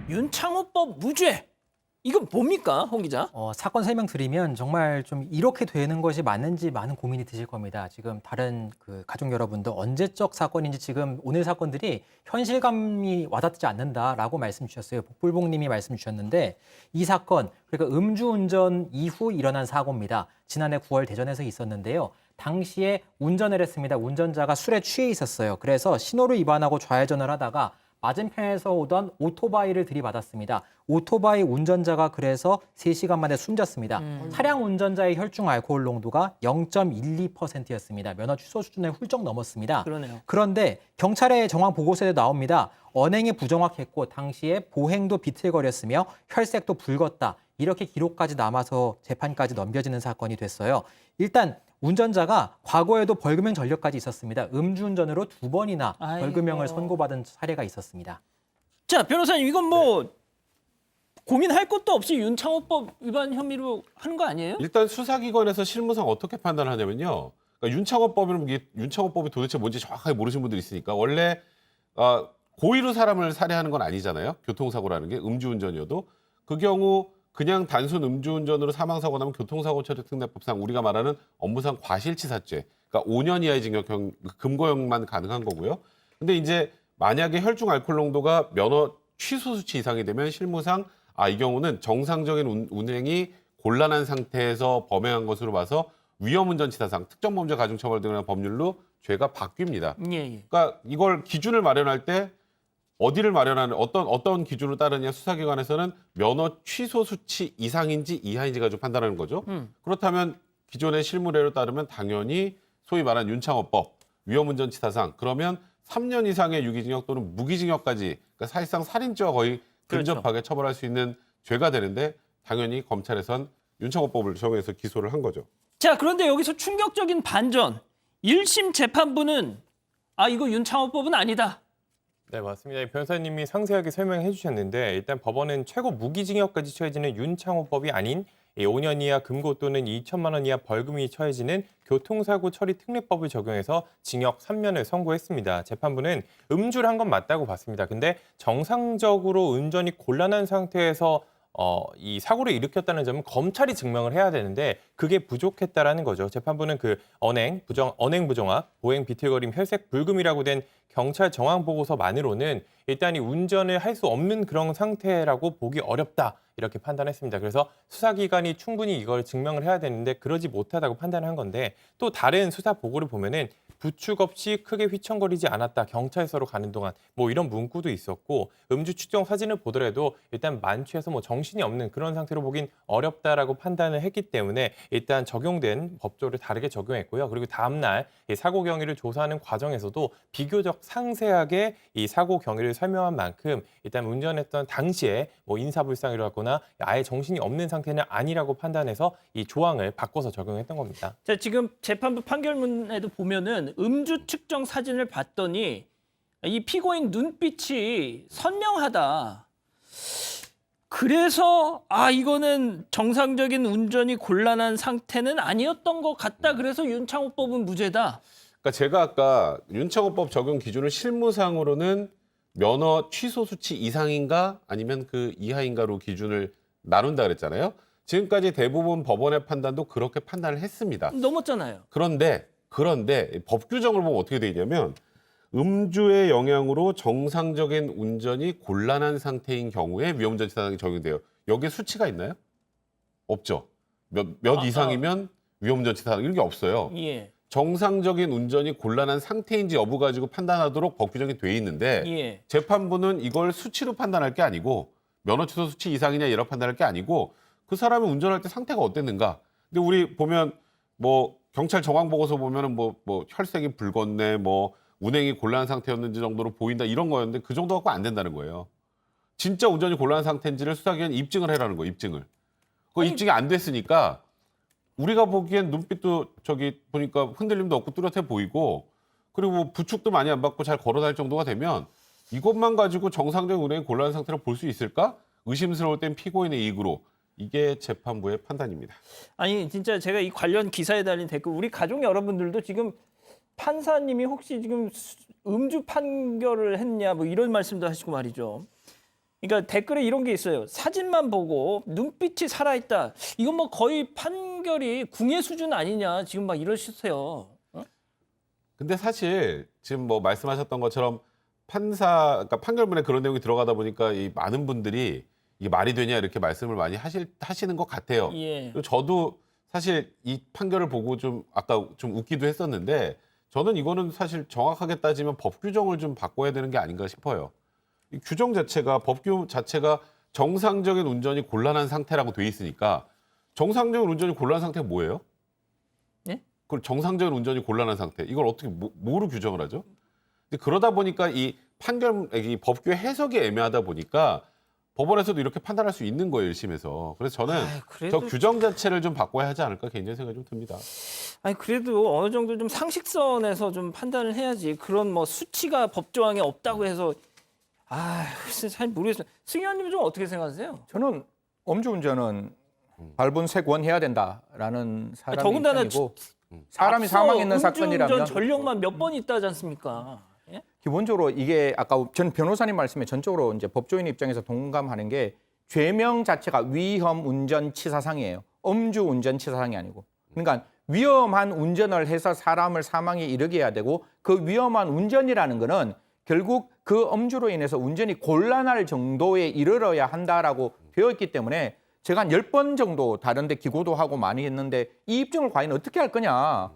윤창호법 무죄. 이건 뭡니까, 홍 기자? 사건 설명드리면 정말 좀 이렇게 되는 것이 맞는지 많은 고민이 드실 겁니다. 지금 다른 그 가족 여러분도 언제적 사건인지 지금 오늘 사건들이 현실감이 와닿지 않는다라고 말씀 주셨어요. 복불복님이 말씀 주셨는데 이 사건 그러니까 음주운전 이후 일어난 사고입니다. 지난해 9월 대전에서 있었는데요. 당시에 운전을 했습니다. 운전자가 술에 취해 있었어요. 그래서 신호를 위반하고 좌회전을 하다가 맞은편에서 오던 오토바이를 들이받았습니다. 오토바이 운전자가 그래서 3시간 만에 숨졌습니다. 차량 운전자의 혈중 알코올 농도가 0.12%였습니다. 면허 취소 수준을 훌쩍 넘었습니다. 그러네요. 그런데 경찰의 정황 보고서에 나옵니다. 언행이 부정확했고 당시에 보행도 비틀거렸으며 혈색도 붉었다. 이렇게 기록까지 남아서 재판까지 넘겨지는 사건이 됐어요. 일단 운전자가 과거에도 벌금형 전력까지 있었습니다. 음주운전으로 2번이나 벌금형을 선고받은 사례가 있었습니다. 자, 변호사님 이건 뭐 고민할 것도 없이 윤창호법 위반 혐의로 하는 거 아니에요? 일단 수사기관에서 실무상 어떻게 판단하냐면요. 그러니까 윤창호법이 도대체 뭔지 정확하게 모르시는 분들이 있으니까 원래 고의로 사람을 살해하는 건 아니잖아요. 교통사고라는 게 음주운전이어도 그 경우 그냥 단순 음주운전으로 사망사고 나면 교통사고처리특례법상 우리가 말하는 업무상 과실치사죄, 그러니까 5년 이하의 징역형, 금고형만 가능한 거고요. 근데 이제 만약에 혈중 알코올 농도가 면허 취소 수치 이상이 되면 실무상 이 경우는 정상적인 운행이 곤란한 상태에서 범행한 것으로 봐서 위험운전치사상, 특정범죄 가중처벌 등의 법률로 죄가 바뀝니다. 예. 그러니까 이걸 기준을 마련할 때 어디를 마련하는 어떤 기준으로 따르냐 수사기관에서는 면허 취소 수치 이상인지 이하인지 가지고 판단하는 거죠. 그렇다면 기존의 실무례로 따르면 당연히 소위 말하는 윤창호법 위험운전치사상 그러면 3년 이상의 유기징역 또는 무기징역까지 그러니까 사실상 살인죄와 거의 근접하게 처벌할 수 있는 죄가 되는데 당연히 검찰에선 윤창호법을 적용해서 기소를 한 거죠. 자, 그런데 여기서 충격적인 반전. 1심 재판부는 이거 윤창호법은 아니다. 네, 맞습니다. 변호사님이 상세하게 설명해 주셨는데 일단 법원은 최고 무기징역까지 처해지는 윤창호법이 아닌 5년 이하 금고 또는 2천만 원 이하 벌금이 처해지는 교통사고 처리 특례법을 적용해서 징역 3년을 선고했습니다. 재판부는 음주를 한 건 맞다고 봤습니다. 근데 정상적으로 운전이 곤란한 상태에서 이 사고를 일으켰다는 점은 검찰이 증명을 해야 되는데 그게 부족했다라는 거죠. 재판부는 그 언행 부정확, 보행 비틀거림, 혈색 불금이라고 된 경찰 정황 보고서만으로는 일단 이 운전을 할 수 없는 그런 상태라고 보기 어렵다 이렇게 판단했습니다. 그래서 수사기관이 충분히 이걸 증명을 해야 되는데 그러지 못하다고 판단한 건데 또 다른 수사 보고를 보면은 부축 없이 크게 휘청거리지 않았다. 경찰서로 가는 동안 뭐 이런 문구도 있었고 음주 측정 사진을 보더라도 일단 만취해서 뭐 정신이 없는 그런 상태로 보긴 어렵다라고 판단을 했기 때문에 일단 적용된 법조를 다르게 적용했고요. 그리고 다음 날 이 사고 경위를 조사하는 과정에서도 비교적 상세하게 이 사고 경위를 설명한 만큼 일단 운전했던 당시에 뭐 인사불상이라거나 아예 정신이 없는 상태는 아니라고 판단해서 이 조항을 바꿔서 적용했던 겁니다. 자, 지금 재판부 판결문에도 보면은 음주 측정 사진을 봤더니 이 피고인 눈빛이 선명하다. 그래서 이거는 정상적인 운전이 곤란한 상태는 아니었던 것 같다. 그래서 윤창호법은 무죄다. 그러니까 제가 아까 윤창호법 적용 기준을 실무상으로는 면허 취소 수치 이상인가 아니면 그 이하인가로 기준을 나눈다 그랬잖아요. 지금까지 대부분 법원의 판단도 그렇게 판단을 했습니다. 넘었잖아요. 그런데 법 규정을 보면 어떻게 돼 있냐면 음주의 영향으로 정상적인 운전이 곤란한 상태인 경우에 위험운전치사상이 적용돼요. 여기에 수치가 있나요? 없죠. 몇 이상이면 위험운전치사상 이런 게 없어요. 예. 정상적인 운전이 곤란한 상태인지 여부 가지고 판단하도록 법 규정이 돼 있는데 예. 재판부는 이걸 수치로 판단할 게 아니고 면허 취소 수치 이상이냐 이렇게 판단할 게 아니고 그 사람이 운전할 때 상태가 어땠는가. 근데 우리 보면 뭐 경찰 정황 보고서 보면은 뭐 혈색이 붉었네, 뭐 운행이 곤란한 상태였는지 정도로 보인다 이런 거였는데 그 정도 갖고 안 된다는 거예요. 진짜 운전이 곤란한 상태인지를 수사기관이 입증을 해라는 거예요. 입증을. 그 입증이 안 됐으니까 우리가 보기엔 눈빛도 보니까 흔들림도 없고 뚜렷해 보이고 그리고 뭐 부축도 많이 안 받고 잘 걸어다닐 정도가 되면 이것만 가지고 정상적인 운행이 곤란한 상태로 볼 수 있을까? 의심스러울 땐 피고인의 이익으로. 이게 재판부의 판단입니다. 아니 진짜 제가 이 관련 기사에 달린 댓글 우리 가족 여러분들도 지금 판사님이 혹시 지금 음주 판결을 했냐 뭐 이런 말씀도 하시고 말이죠. 그러니까 댓글에 이런 게 있어요. 사진만 보고 눈빛이 살아있다. 이건 뭐 거의 판결이 궁예 수준 아니냐 지금 막 이러시세요. 근데 사실 지금 뭐 말씀하셨던 것처럼 그러니까 판결문에 그런 내용이 들어가다 보니까 이 많은 분들이 이게 말이 되냐 이렇게 말씀을 많이 하시는 것 같아요. 예. 그리고 저도 사실 이 판결을 보고 좀 아까 좀 웃기도 했었는데 저는 이거는 사실 정확하게 따지면 법 규정을 좀 바꿔야 되는 게 아닌가 싶어요. 이 규정 자체가 법규 자체가 정상적인 운전이 곤란한 상태라고 돼 있으니까 정상적인 운전이 곤란한 상태가 뭐예요? 예? 그 정상적인 운전이 곤란한 상태 이걸 어떻게 뭐로 규정을 하죠? 근데 그러다 보니까 이 법규의 해석이 애매하다 보니까 법원에서도 이렇게 판단할 수 있는 거예요, 1심에서. 그래서 저는 그래도 저 규정 자체를 좀 바꿔야 하지 않을까 개인적인 생각이 좀 듭니다. 아니 그래도 어느 정도 좀 상식선에서 좀 판단을 해야지. 그런 뭐 수치가 법조항에 없다고 해서 글쎄 잘 모르겠어요. 승희 의원님은 좀 어떻게 생각하세요? 저는 음주운전은 발본색원해야 된다라는 사람의 더군다나 입장이고 사람이 앞서 사망했는 음주운전 사건이라면 전력만 몇 번 있다지 않습니까? 예? 기본적으로 이게 아까 전 변호사님 말씀에 전적으로 이제 법조인 입장에서 동감하는 게 죄명 자체가 위험 운전 치사상이에요. 음주 운전 치사상이 아니고. 그러니까 위험한 운전을 해서 사람을 사망에 이르게 해야 되고 그 위험한 운전이라는 거는 결국 그 음주로 인해서 운전이 곤란할 정도에 이르러야 한다라고 되어 있기 때문에 제가 한 10번 정도 다른 데 기고도 하고 많이 했는데 이 입증을 과연 어떻게 할 거냐.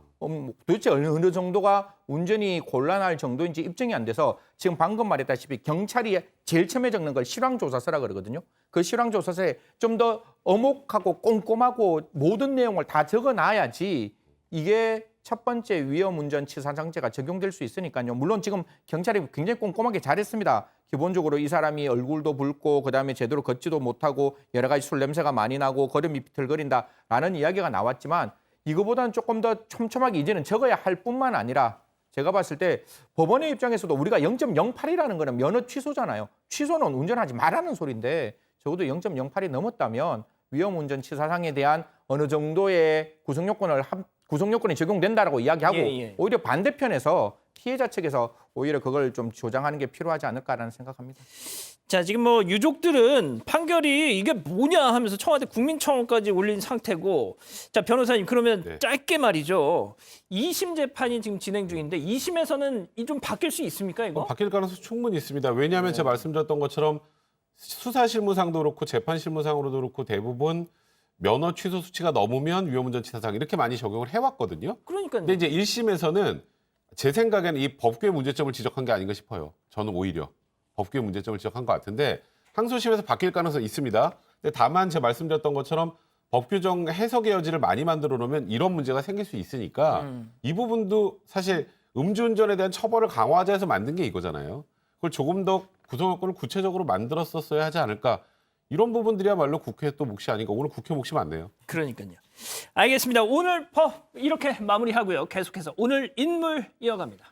도대체 어느 정도가 운전이 곤란할 정도인지 입증이 안 돼서 지금 방금 말했다시피 경찰이 제일 처음에 적는 걸 실황조사서라 그러거든요. 그 실황조사서에 좀 더 어목하고 꼼꼼하고 모든 내용을 다 적어놔야지 이게 첫 번째 위험운전 치사상죄가 적용될 수 있으니까요. 물론 지금 경찰이 굉장히 꼼꼼하게 잘했습니다. 기본적으로 이 사람이 얼굴도 붉고 그다음에 제대로 걷지도 못하고 여러 가지 술 냄새가 많이 나고 걸음이 비틀거린다라는 이야기가 나왔지만 이거보다는 조금 더 촘촘하게 이제는 적어야 할 뿐만 아니라 제가 봤을 때 법원의 입장에서도 우리가 0.08이라는 거는 면허 취소잖아요. 취소는 운전하지 말라는 소리인데 적어도 0.08이 넘었다면 위험운전 치사상에 대한 어느 정도의 구성요건이 적용된다라고 이야기하고 오히려 반대편에서 피해자 측에서 오히려 그걸 좀 조장하는 게 필요하지 않을까라는 생각합니다. 자, 지금 뭐 유족들은 판결이 이게 뭐냐 하면서 청와대 국민청원까지 올린 상태고, 자 변호사님 그러면 네. 짧게 말이죠. 2심 재판이 지금 진행 중인데 2심에서는 이 좀 바뀔 수 있습니까 이거? 바뀔 가능성이 충분히 있습니다. 왜냐하면 제가 말씀드렸던 것처럼 수사실무상도 그렇고 재판실무상으로도 그렇고 대부분 면허 취소 수치가 넘으면 위험운전 치사상 이렇게 많이 적용을 해왔거든요. 그러니까요. 근데 이제 1심에서는 제 생각에는 이 법규의 문제점을 지적한 게 아닌가 싶어요. 저는 오히려 법규의 문제점을 지적한 것 같은데 항소심에서 바뀔 가능성이 있습니다. 근데 다만 제가 말씀드렸던 것처럼 법 규정 해석의 여지를 많이 만들어 놓으면 이런 문제가 생길 수 있으니까 이 부분도 사실 음주운전에 대한 처벌을 강화하자 해서 만든 게 이거잖아요. 그걸 조금 더 구성요건을 구체적으로 만들었었어야 하지 않을까. 이런 부분들이야말로 국회 또 몫이 아닌가. 오늘 국회 몫이 많네요. 그러니까요. 알겠습니다. 오늘 법 이렇게 마무리하고요. 계속해서 오늘 인물 이어갑니다.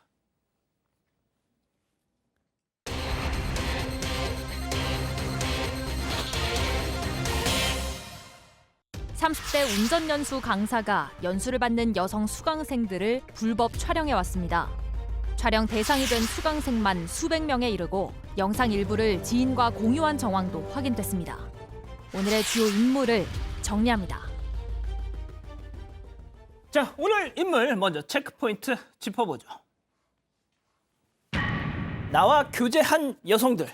30대 운전연수 강사가 연수를 받는 여성 수강생들을 불법 촬영해왔습니다. 촬영 대상이 된 수강생만 수백 명에 이르고 영상 일부를 지인과 공유한 정황도 확인됐습니다. 오늘의 주요 인물을 정리합니다. 자, 오늘 인물 먼저 체크포인트 짚어보죠. 나와 교제한 여성들.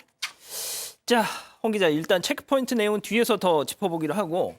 자, 홍 기자 일단 체크포인트 내용은 뒤에서 더 짚어보기로 하고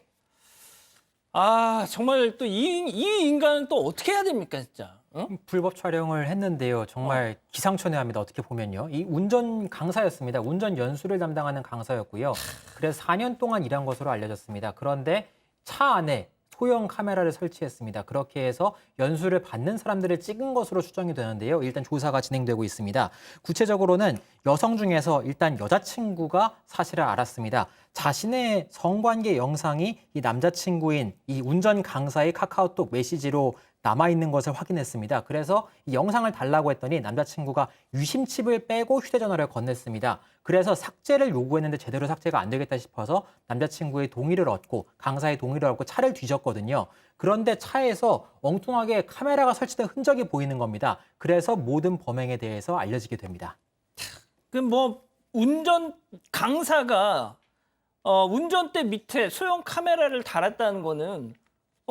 정말 또 이 인간은 또 어떻게 해야 됩니까 진짜? 불법 촬영을 했는데요. 정말 기상천외합니다. 어떻게 보면요. 이 운전 강사였습니다. 운전 연수를 담당하는 강사였고요. 그래서 4년 동안 일한 것으로 알려졌습니다. 그런데 차 안에 소형 카메라를 설치했습니다. 그렇게 해서 연수를 받는 사람들을 찍은 것으로 추정이 되는데요. 일단 조사가 진행되고 있습니다. 구체적으로는 여성 중에서 일단 여자친구가 사실을 알았습니다. 자신의 성관계 영상이 이 남자친구인 이 운전 강사의 카카오톡 메시지로 남아있는 것을 확인했습니다. 그래서 이 영상을 달라고 했더니 남자친구가 유심칩을 빼고 휴대전화를 건넸습니다. 그래서 삭제를 요구했는데 제대로 삭제가 안 되겠다 싶어서 남자친구의 동의를 얻고 강사의 동의를 얻고 차를 뒤졌거든요. 그런데 차에서 엉뚱하게 카메라가 설치된 흔적이 보이는 겁니다. 그래서 모든 범행에 대해서 알려지게 됩니다. 그 뭐 운전 강사가 운전대 밑에 소형 카메라를 달았다는 거는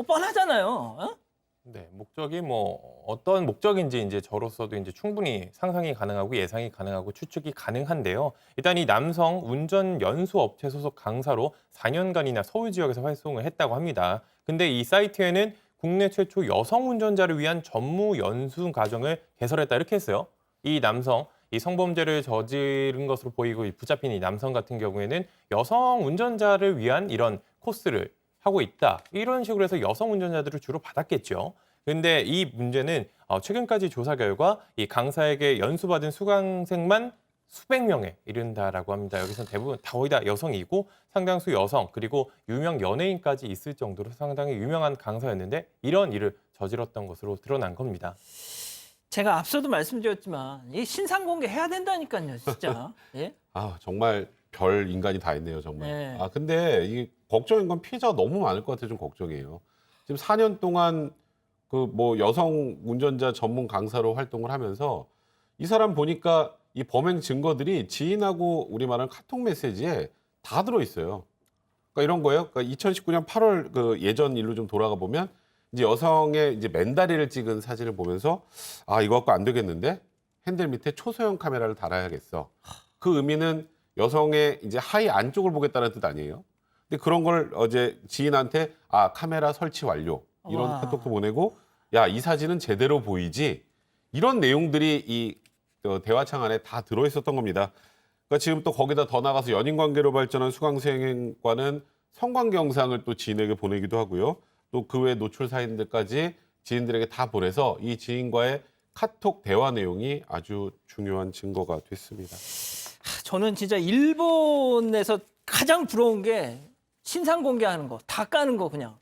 뻔하잖아요. 어? 네, 목적이 뭐 어떤 목적인지 이제 저로서도 이제 충분히 상상이 가능하고 예상이 가능하고 추측이 가능한데요. 일단 이 남성 운전 연수 업체 소속 강사로 4년간이나 서울 지역에서 활동을 했다고 합니다. 근데 이 사이트에는 국내 최초 여성 운전자를 위한 전무 연수 과정을 개설했다 이렇게 했어요. 이 남성 이 성범죄를 저지른 것으로 보이고 붙잡힌 이 남성 같은 경우에는 여성 운전자를 위한 이런 코스를 하고 있다. 이런 식으로 해서 여성 운전자들을 주로 받았겠죠. 근데 이 문제는 최근까지 조사 결과 이 강사에게 연수받은 수강생만 수백 명에 이른다라고 합니다. 여기서 대부분 거의 다 여성이고 상당수 여성 그리고 유명 연예인까지 있을 정도로 상당히 유명한 강사였는데 이런 일을 저질렀던 것으로 드러난 겁니다. 제가 앞서도 말씀드렸지만 이 신상 공개 해야 된다니까요, 진짜. 예? 아, 정말 별 인간이 다 있네요, 정말. 네. 아, 근데 이 걱정인 건 피해자가 너무 많을 것 같아요. 좀 걱정이에요. 지금 4년 동안 그 뭐 여성 운전자 전문 강사로 활동을 하면서 이 사람 보니까 이 범행 증거들이 지인하고 우리 말하는 카톡 메시지에 다 들어 있어요. 그러니까 이런 거예요. 그러니까 2019년 8월 그 예전 일로 좀 돌아가 보면 이제 여성의 이제 맨다리를 찍은 사진을 보면서 아, 이거 갖고 안 되겠는데 핸들 밑에 초소형 카메라를 달아야겠어. 그 의미는 여성의 이제 하의 안쪽을 보겠다는 뜻 아니에요? 근데 그런 걸 어제 지인한테 아, 카메라 설치 완료. 이런 와. 카톡도 보내고 야, 이 사진은 제대로 보이지? 이런 내용들이 이 대화창 안에 다 들어 있었던 겁니다. 그러니까 지금 또 거기다 더 나가서 연인 관계로 발전한 수강생과는 성관계 영상을 또 지인에게 보내기도 하고요. 또 그 외 노출 사진들까지 지인들에게 다 보내서 이 지인과의 카톡 대화 내용이 아주 중요한 증거가 됐습니다. 저는 진짜 일본에서 가장 부러운 게 신상 공개하는 거, 다 까는 거 그냥.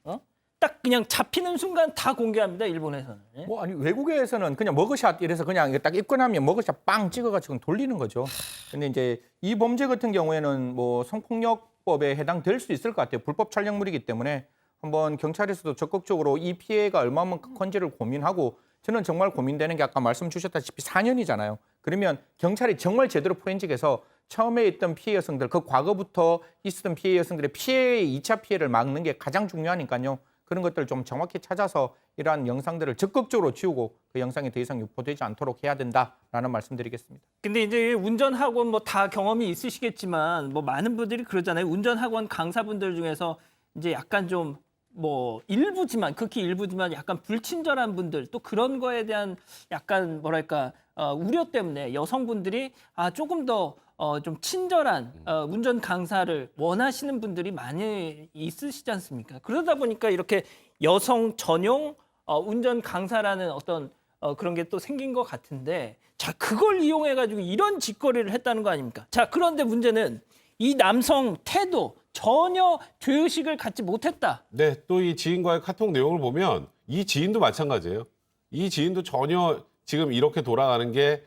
딱 그냥 잡히는 순간 다 공개합니다, 일본에서는. 예? 뭐 아니 외국에서는 그냥 머그샷 이래서 그냥 딱 입건하면 머그샷 빵 찍어가지고 돌리는 거죠. 근데 이제 이 범죄 같은 경우에는 뭐 성폭력법에 해당될 수 있을 것 같아요. 불법 촬영물이기 때문에 한번 경찰에서도 적극적으로 이 피해가 얼마만큼 큰지를 고민하고 저는 정말 고민되는 게 아까 말씀 주셨다시피 4년이잖아요. 그러면 경찰이 정말 제대로 포렌식해서 처음에 있던 피해 여성들, 그 과거부터 있었던 피해 여성들의 피해의 2차 피해를 막는 게 가장 중요하니까요. 그런 것들을 좀 정확히 찾아서 이러한 영상들을 적극적으로 지우고 그 영상이 더 이상 유포되지 않도록 해야 된다라는 말씀드리겠습니다. 근데 이제 운전학원 뭐 다 경험이 있으시겠지만 뭐 많은 분들이 그러잖아요. 운전학원 강사분들 중에서 이제 약간 좀 뭐 일부지만 극히 일부지만 약간 불친절한 분들 또 그런 거에 대한 약간 뭐랄까 우려 때문에 여성분들이 조금 더 좀 친절한 운전 강사를 원하시는 분들이 많이 있으시지 않습니까? 그러다 보니까 이렇게 여성 전용 운전 강사라는 어떤 그런 게 또 생긴 것 같은데 자 그걸 이용해 가지고 이런 짓거리를 했다는 거 아닙니까? 자 그런데 문제는 이 남성 태도 전혀 죄의식을 갖지 못했다. 네, 또 이 지인과의 카톡 내용을 보면 이 지인도 마찬가지예요. 이 지인도 전혀 지금 이렇게 돌아가는 게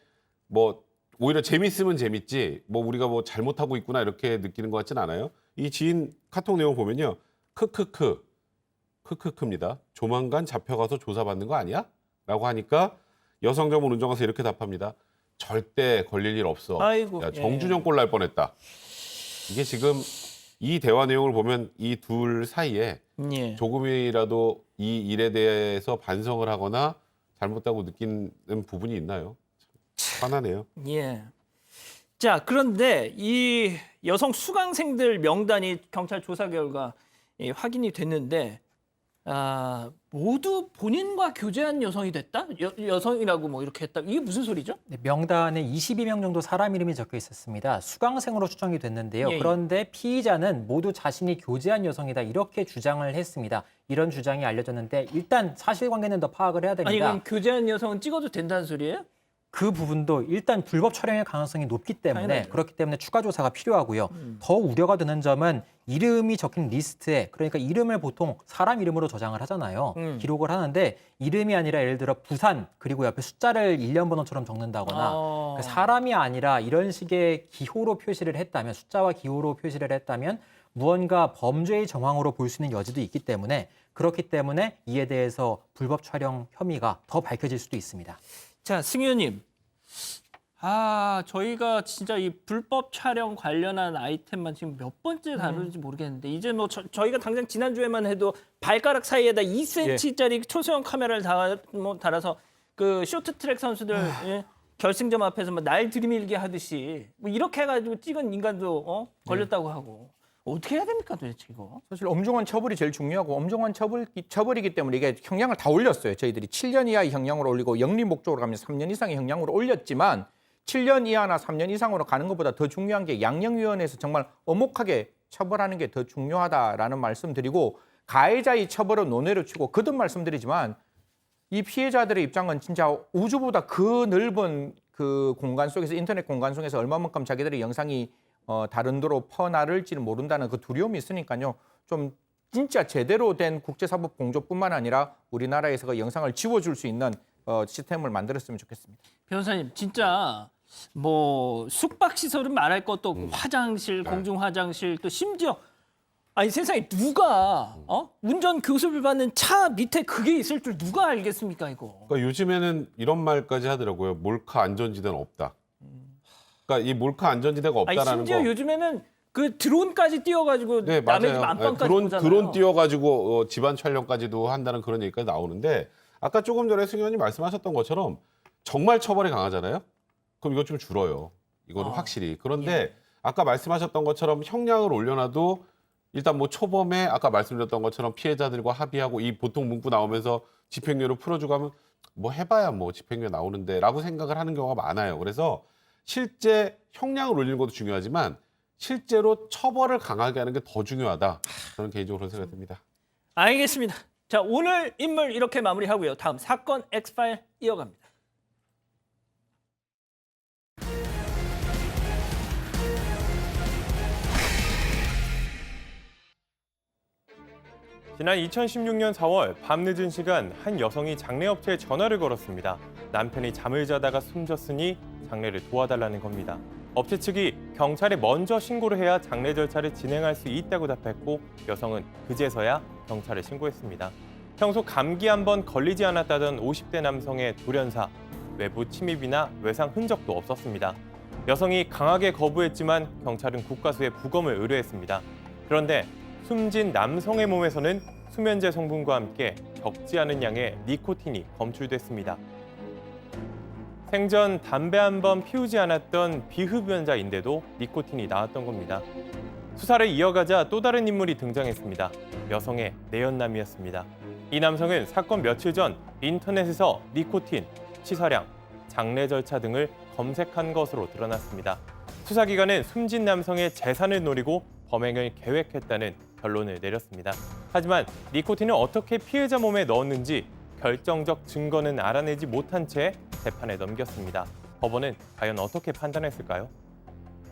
뭐 오히려 재밌으면 재밌지 뭐 우리가 뭐 잘못하고 있구나 이렇게 느끼는 것 같진 않아요. 이 지인 카톡 내용 보면요. 크크크입니다. 조만간 잡혀가서 조사받는 거 아니야? 라고 하니까 여성 전문 운전가서 이렇게 답합니다. 절대 걸릴 일 없어. 아이고, 야, 정준영 꼴 날 뻔했다. 이게 지금 이 대화 내용을 보면 이 둘 사이에 예. 조금이라도 이 일에 대해서 반성을 하거나 잘못다고 느끼는 부분이 있나요? 참 화나네요. 예. 자, 그런데 이 여성 수강생들 명단이 경찰 조사 결과 확인이 됐는데 모두 본인과 교제한 여성이 됐다? 여성이라고 뭐 이렇게 했다? 이게 무슨 소리죠? 네, 명단에 22명 정도 사람 이름이 적혀 있었습니다. 수강생으로 추정이 됐는데요. 예, 예. 그런데 피의자는 모두 자신이 교제한 여성이다 이렇게 주장을 했습니다. 이런 주장이 알려졌는데 일단 사실관계는 더 파악을 해야 됩니다. 아니 그럼 교제한 여성은 찍어도 된다는 소리예요? 그 부분도 일단 불법 촬영의 가능성이 높기 때문에 당연하죠. 그렇기 때문에 추가 조사가 필요하고요. 더 우려가 되는 점은 이름이 적힌 리스트에 그러니까 이름을 보통 사람 이름으로 저장을 하잖아요. 기록을 하는데 이름이 아니라 예를 들어 부산 그리고 옆에 숫자를 1년 번호처럼 적는다거나 그 사람이 아니라 이런 식의 기호로 표시를 했다면 숫자와 기호로 표시를 했다면 무언가 범죄의 정황으로 볼 수 있는 여지도 있기 때문에 그렇기 때문에 이에 대해서 불법 촬영 혐의가 더 밝혀질 수도 있습니다. 자, 승 의원님. 저희가 진짜 이 불법 촬영 관련한 아이템만 지금 몇 번째 다루는지 모르겠는데 이제 뭐 저희가 당장 지난주에만 해도 발가락 사이에다 2cm짜리 초소형 카메라를 달아서 그 쇼트트랙 선수들 예, 결승점 앞에서 뭐 날 들이밀게 하듯이 뭐 이렇게 해가지고 찍은 인간도 걸렸다고 하고 어떻게 해야 됩니까 도대체 이거? 사실 엄중한 처벌이 제일 중요하고 엄중한 처벌이기 때문에 이게 형량을 다 올렸어요. 저희들이 7년 이하의 형량으로 올리고 영리 목적으로 가면 3년 이상의 형량으로 올렸지만 7년 이하나 3년 이상으로 가는 것보다 더 중요한 게 양형위원회에서 정말 엄혹하게 처벌하는 게 더 중요하다라는 말씀드리고 가해자의 처벌은 논외로 치고 거듭 말씀드리지만 이 피해자들의 입장은 진짜 우주보다 그 넓은 그 공간 속에서 인터넷 공간 속에서 얼마만큼 자기들의 영상이 다른 도로 퍼나를지는 모른다는 그 두려움이 있으니까요. 좀 진짜 제대로 된 국제사법 공조뿐만 아니라 우리나라에서 그 영상을 지워줄 수 있는 시스템을 만들었으면 좋겠습니다. 변호사님 진짜 뭐 숙박 시설은 말할 것도 없고 화장실, 공중 화장실 또 심지어 아니 세상에 누가 운전 교습을 받는 차 밑에 그게 있을 줄 누가 알겠습니까 이거? 그러니까 요즘에는 이런 말까지 하더라고요. 몰카 안전지대는 없다. 그러니까 이 몰카 안전지대가 아니 없다라는 심지어 거. 요즘에는 그 드론까지 띄워가지고 네, 남의 집 맞아요. 안방까지 보잖아요. 드론 띄워가지고 집안 촬영까지도 한다는 그런 얘기까지 나오는데 아까 조금 전에 승 의원님 말씀하셨던 것처럼 정말 처벌이 강하잖아요. 그럼 이거 좀 줄어요. 이거는 확실히. 그런데 아까 말씀하셨던 것처럼 형량을 올려놔도 일단 뭐 초범에 아까 말씀드렸던 것처럼 피해자들과 합의하고 이 보통 문구 나오면서 집행유예로 풀어주고 하면 뭐 해봐야 뭐 집행유예 나오는데라고 생각을 하는 경우가 많아요. 그래서 실제 형량을 올리는 것도 중요하지만 실제로 처벌을 강하게 하는 게 더 중요하다. 저는 개인적으로 그런 생각이 듭니다. 알겠습니다. 자 오늘 인물 이렇게 마무리하고요. 다음 사건 엑스파일 이어갑니다. 지난 2016년 4월 밤늦은 시간 한 여성이 장례업체에 전화를 걸었습니다. 남편이 잠을 자다가 숨졌으니 장례를 도와달라는 겁니다. 업체 측이 경찰에 먼저 신고를 해야 장례 절차를 진행할 수 있다고 답했고 여성은 그제서야 경찰에 신고했습니다. 평소 감기 한 번 걸리지 않았다던 50대 남성의 돌연사, 외부 침입이나 외상 흔적도 없었습니다. 여성이 강하게 거부했지만 경찰은 국과수에 부검을 의뢰했습니다. 그런데 숨진 남성의 몸에서는 수면제 성분과 함께 적지 않은 양의 니코틴이 검출됐습니다. 생전 담배 한 번 피우지 않았던 비흡연자인데도 니코틴이 나왔던 겁니다. 수사를 이어가자 또 다른 인물이 등장했습니다. 여성의 내연남이었습니다. 이 남성은 사건 며칠 전 인터넷에서 니코틴, 치사량, 장례 절차 등을 검색한 것으로 드러났습니다. 수사기관은 숨진 남성의 재산을 노리고 범행을 계획했다는 결론을 내렸습니다. 하지만 니코틴을 어떻게 피해자 몸에 넣었는지 결정적 증거는 알아내지 못한 채 재판에 넘겼습니다. 법원은 과연 어떻게 판단했을까요?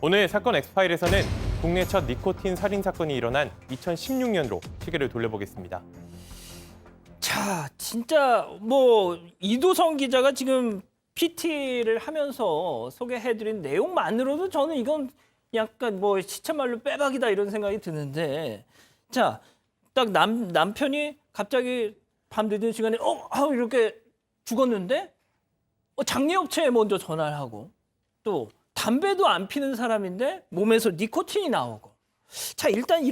오늘 사건 엑스파일에서는 국내 첫 니코틴 살인 사건이 일어난 2016년으로 시계를 돌려보겠습니다. 자, 진짜 뭐 이도성 기자가 지금 PT를 하면서 소개해드린 내용만으로도 저는 이건 약간 뭐 시체말로 빼박이다 이런 생각이 드는데 자, 딱 남편이 갑자기 밤 늦은 시간에 이렇게 죽었는데 장례업체에 먼저 전화를 하고 또 담배도 안 피는 사람인데 몸에서 니코틴이 나오고 자, 일단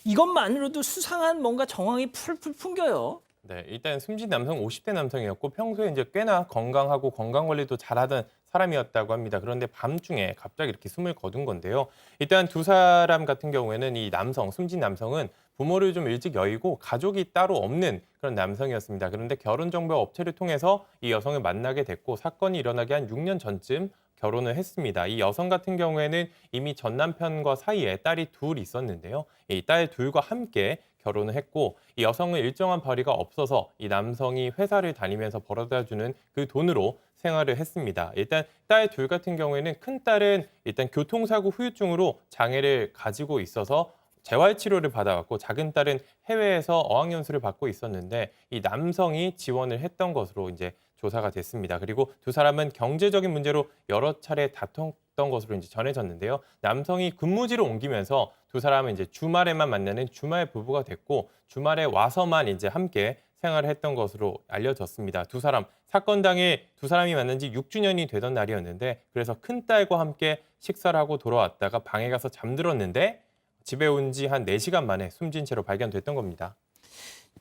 이것만으로도 수상한 뭔가 정황이 풀풀 풍겨요. 네, 일단 숨진 남성 50대 남성이었고 평소에 이제 꽤나 건강하고 건강 관리도 잘하던 사람이었다고 합니다. 그런데 밤중에 갑자기 이렇게 숨을 거둔 건데요. 일단 두 사람 같은 경우에는 이 숨진 남성은 부모를 좀 일찍 여의고 가족이 따로 없는 그런 남성이었습니다. 그런데 결혼정보 업체를 통해서 이 여성을 만나게 됐고 사건이 일어나기 한 6년 전쯤 결혼을 했습니다. 이 여성 같은 경우에는 이미 전 남편과 사이에 딸이 둘 있었는데요. 이 딸 둘과 함께 결혼을 했고 이 여성은 일정한 벌이가 없어서 이 남성이 회사를 다니면서 벌어다주는 그 돈으로 생활을 했습니다. 일단 딸 둘 같은 경우에는 큰 딸은 일단 교통사고 후유증으로 장애를 가지고 있어서 재활치료를 받아왔고 작은 딸은 해외에서 어학연수를 받고 있었는데 이 남성이 지원을 했던 것으로 이제 조사가 됐습니다. 그리고 두 사람은 경제적인 문제로 여러 차례 다퉜던 것으로 이제 전해졌는데요. 남성이 근무지를 옮기면서 두 사람은 이제 주말에만 만나는 주말 부부가 됐고 주말에 와서만 이제 함께 생활을 했던 것으로 알려졌습니다. 두 사람 사건 당일 두 사람이 만난 지 6주년이 되던 날이었는데 그래서 큰 딸과 함께 식사를 하고 돌아왔다가 방에 가서 잠들었는데 집에 온 지 한 4시간 만에 숨진 채로 발견됐던 겁니다.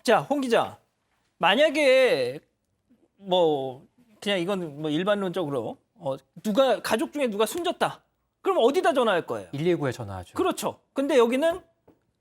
자, 홍 기자. 만약에 뭐 그냥 이건 뭐 일반론적으로 누가 가족 중에 누가 숨졌다. 그럼 어디다 전화할 거예요? 119에 전화하죠. 그렇죠. 근데 여기는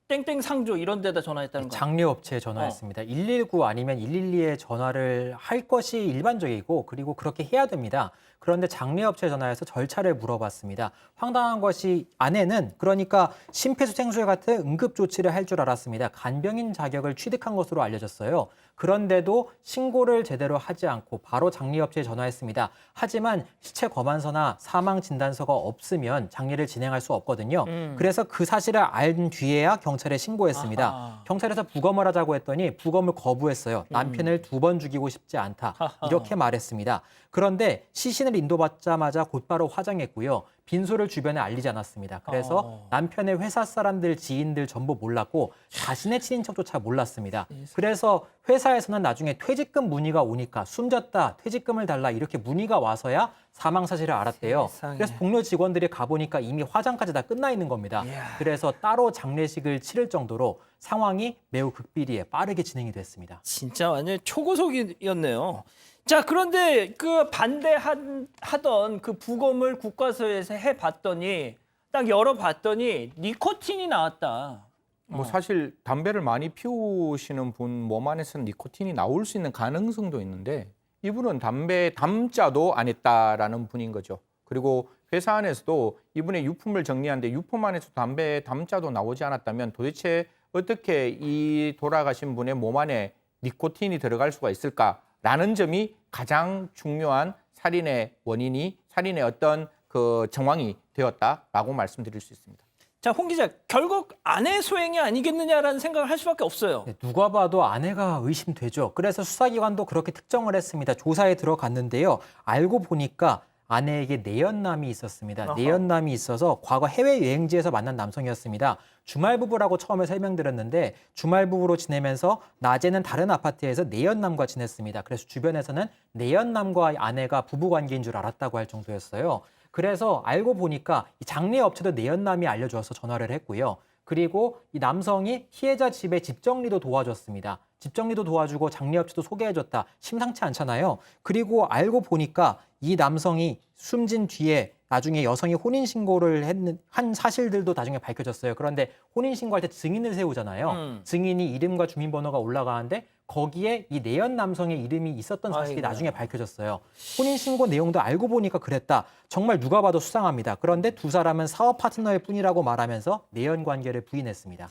땡땡 상조 이런 데다 전화했다는 거예요. 장례업체에 전화했습니다. 119 아니면 112에 전화를 할 것이 일반적이고 그리고 그렇게 해야 됩니다. 그런데 장례업체에 전화해서 절차를 물어봤습니다. 황당한 것이 아내는 그러니까 심폐소생술 같은 응급조치를 할 줄 알았습니다. 간병인 자격을 취득한 것으로 알려졌어요. 그런데도 신고를 제대로 하지 않고 바로 장례업체에 전화했습니다. 하지만 시체 검안서나 사망 진단서가 없으면 장례를 진행할 수 없거든요. 그래서 그 사실을 알 뒤에야 경찰에 신고했습니다. 아하. 경찰에서 부검을 하자고 했더니 부검을 거부했어요. 남편을 2번 죽이고 싶지 않다. 이렇게 말했습니다. 그런데 시신을 인도받자마자 곧바로 화장했고요. 빈소를 주변에 알리지 않았습니다. 그래서 남편의 회사 사람들, 지인들 전부 몰랐고 자신의 친인척조차 몰랐습니다. 그래서 회사에서는 나중에 퇴직금 문의가 오니까 숨졌다, 퇴직금을 달라 이렇게 문의가 와서야 사망 사실을 알았대요. 세상에. 그래서 동료 직원들이 가보니까 이미 화장까지 다 끝나 있는 겁니다. 이야. 그래서 따로 장례식을 치를 정도로 상황이 매우 극비리에 빠르게 진행이 됐습니다. 진짜 완전 초고속이었네요. 자, 그런데 그 반대하던 그 부검을 국과서에서 해봤더니 딱 열어봤더니 니코틴이 나왔다. 뭐 사실 담배를 많이 피우시는 분 몸 안에서는 니코틴이 나올 수 있는 가능성도 있는데 이분은 담배 담자도 안 했다라는 분인 거죠. 그리고 회사 안에서도 이분의 유품을 정리하는데 유품 안에서 담배 담자도 나오지 않았다면 도대체 어떻게 이 돌아가신 분의 몸 안에 니코틴이 들어갈 수가 있을까라는 점이 가장 중요한 살인의 원인이 살인의 어떤 그 정황이 되었다라고 말씀드릴 수 있습니다. 자, 홍 기자, 결국 아내 소행이 아니겠느냐라는 생각을 할 수밖에 없어요. 네, 누가 봐도 아내가 의심되죠. 그래서 수사기관도 그렇게 특정을 했습니다. 조사에 들어갔는데요. 알고 보니까 아내에게 내연남이 있었습니다. 아하. 내연남이 있어서 과거 해외여행지에서 만난 남성이었습니다. 주말 부부라고 처음에 설명드렸는데 주말 부부로 지내면서 낮에는 다른 아파트에서 내연남과 지냈습니다. 그래서 주변에서는 내연남과 아내가 부부관계인 줄 알았다고 할 정도였어요. 그래서 알고 보니까 이 장례업체도 내연남이 알려줘서 전화를 했고요. 그리고 이 남성이 피해자 집에 집 정리도 도와줬습니다. 집 정리도 도와주고 장례업체도 소개해줬다. 심상치 않잖아요. 그리고 알고 보니까 이 남성이 숨진 뒤에 나중에 여성이 혼인신고를 한 사실들도 나중에 밝혀졌어요. 그런데 혼인신고할 때 증인을 세우잖아요. 증인이 이름과 주민번호가 올라가는데 거기에 이 내연 남성의 이름이 있었던 사실이 아이고야. 나중에 밝혀졌어요. 혼인신고 내용도 알고 보니까 그랬다. 정말 누가 봐도 수상합니다. 그런데 두 사람은 사업 파트너일 뿐이라고 말하면서 내연 관계를 부인했습니다.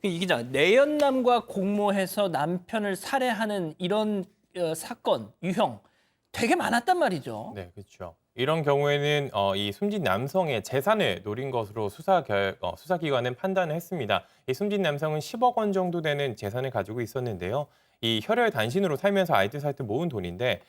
이 기자, 내연남과 공모해서 남편을 살해하는 이런 사건, 유형 되게 많았단 말이죠. 네, 그렇죠. 이런 경우에는 이 숨진 남성의 재산을 노린 것으로 수사기관은 판단을 했습니다. 이 숨진 남성은 10억 원 정도 되는 재산을 가지고 있었는데요. 이 혈혈 단신으로 살면서 알뜰살뜰 모은 돈인데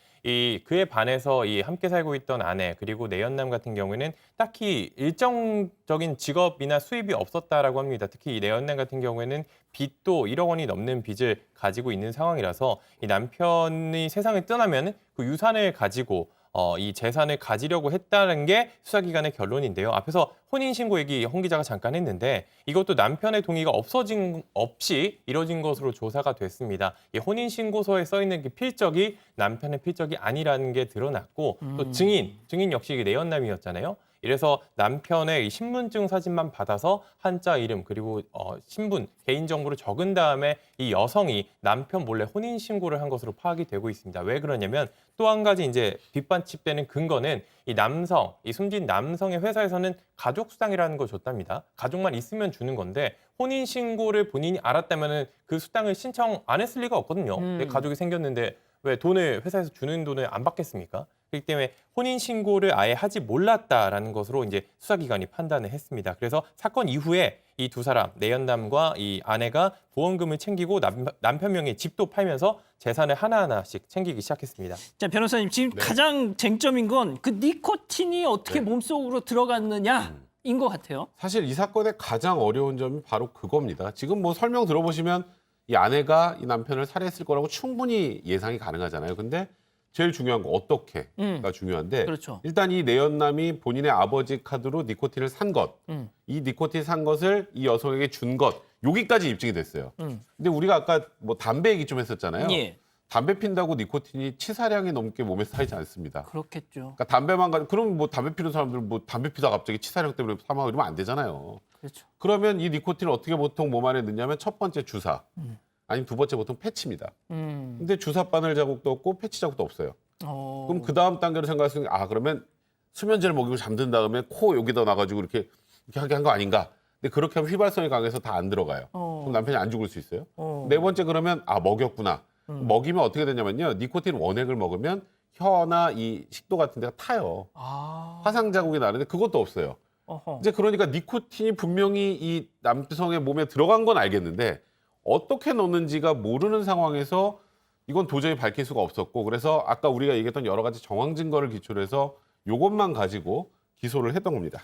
그에 반해서 이 함께 살고 있던 아내 그리고 내연남 같은 경우에는 딱히 일정적인 직업이나 수입이 없었다라고 합니다. 특히 이 내연남 같은 경우에는 빚도 1억 원이 넘는 빚을 가지고 있는 상황이라서 이 남편이 세상을 떠나면 그 유산을 가지고 이 재산을 가지려고 했다는 게 수사기관의 결론인데요. 앞에서 혼인신고 얘기 홍 기자가 잠깐 했는데 이것도 남편의 동의가 없이 이뤄진 것으로 조사가 됐습니다. 이 혼인신고서에 써 있는 그 필적이 남편의 필적이 아니라는 게 드러났고 또 증인 역시 이게 내연남이었잖아요. 이래서 남편의 이 신분증 사진만 받아서 한자 이름 그리고 신분, 개인정보를 적은 다음에 이 여성이 남편 몰래 혼인신고를 한 것으로 파악이 되고 있습니다. 왜 그러냐면 또 한 가지 이제 빗반집되는 근거는 이 남성, 이 숨진 남성의 회사에서는 가족수당이라는 걸 줬답니다. 가족만 있으면 주는 건데 혼인신고를 본인이 알았다면 그 수당을 신청 안 했을 리가 없거든요. 내 가족이 생겼는데 왜 돈을 회사에서 주는 돈을 안 받겠습니까? 그렇기 때문에 혼인신고를 아예 하지 몰랐다라는 것으로 이제 수사기관이 판단을 했습니다. 그래서 사건 이후에 이 두 사람, 내연남과 이 아내가 보험금을 챙기고 남편 명의 집도 팔면서 재산을 하나하나씩 챙기기 시작했습니다. 자, 변호사님 지금 가장 쟁점인 건 그 니코틴이 어떻게 몸속으로 들어갔느냐인 것 같아요. 사실 이 사건의 가장 어려운 점이 바로 그겁니다. 지금 뭐 설명 들어보시면 이 아내가 이 남편을 살해했을 거라고 충분히 예상이 가능하잖아요. 근데 제일 중요한 거 어떻게가 중요한데 그렇죠. 일단 이 내연남이 본인의 아버지 카드로 니코틴을 산 것, 이 니코틴 산 것을 이 여성에게 준 것, 여기까지 입증이 됐어요. 근데 우리가 아까 뭐 담배 얘기 좀 했었잖아요. 예. 담배 핀다고 니코틴이 치사량이 넘게 몸에 쌓이지 않습니다. 그렇겠죠. 그러니까 담배만 그럼 뭐 담배 피는 사람들은 뭐 담배 피다 갑자기 치사량 때문에 사망하고 이러면 안 되잖아요. 그렇죠. 그러면 이 니코틴을 어떻게 보통 몸 안에 넣냐면 첫 번째 주사, 아니면 두 번째 보통 패치입니다. 근데 주사 바늘 자국도 없고 패치 자국도 없어요. 그럼 그 다음 단계로 생각할 수 있는 게 그러면 수면제를 먹이고 잠든 다음에 코 여기다 놔가지고 이렇게 하게 한 거 아닌가? 근데 그렇게 하면 휘발성이 강해서 다 안 들어가요. 그럼 남편이 안 죽을 수 있어요. 네 번째 그러면 먹였구나. 먹이면 어떻게 되냐면요. 니코틴 원액을 먹으면 혀나 이 식도 같은 데가 타요. 화상 자국이 나는데 그것도 없어요. 이제 그러니까 니코틴이 분명히 이 남성의 몸에 들어간 건 알겠는데 어떻게 넣는지가 모르는 상황에서 이건 도저히 밝힐 수가 없었고 그래서 아까 우리가 얘기했던 여러 가지 정황 증거를 기초로 해서 이것만 가지고 기소를 했던 겁니다.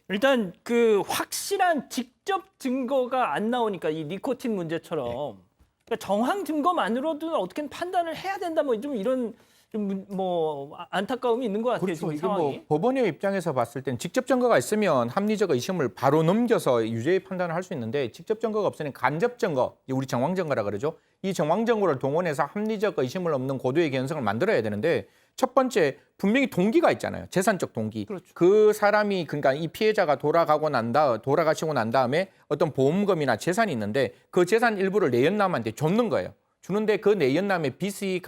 일단 그 확실한 직접 증거가 안 나오니까 이 니코틴 문제처럼 그러니까 정황 증거만으로도 어떻게든 판단을 해야 된다 뭐 좀 이런 좀 뭐 안타까움이 있는 것 같아요. 그렇죠. 지금 이게 상황이. 뭐 법원의 입장에서 봤을 땐 직접 증거가 있으면 합리적 의심을 바로 넘겨서 유죄의 판단을 할 수 있는데 직접 증거가 없으니 간접 증거, 우리 정황 증거라 그러죠. 이 정황 증거를 동원해서 합리적 의심을 없는 고도의 개연성을 만들어야 되는데 첫 번째 분명히 동기가 있잖아요. 재산적 동기. 그렇죠. 그 사람이 그러니까 이 피해자가 돌아가시고 난 다음에 어떤 보험금이나 재산이 있는데 그 재산 일부를 내연남한테 줬는 거예요. 주는데 그 내연남의 빚의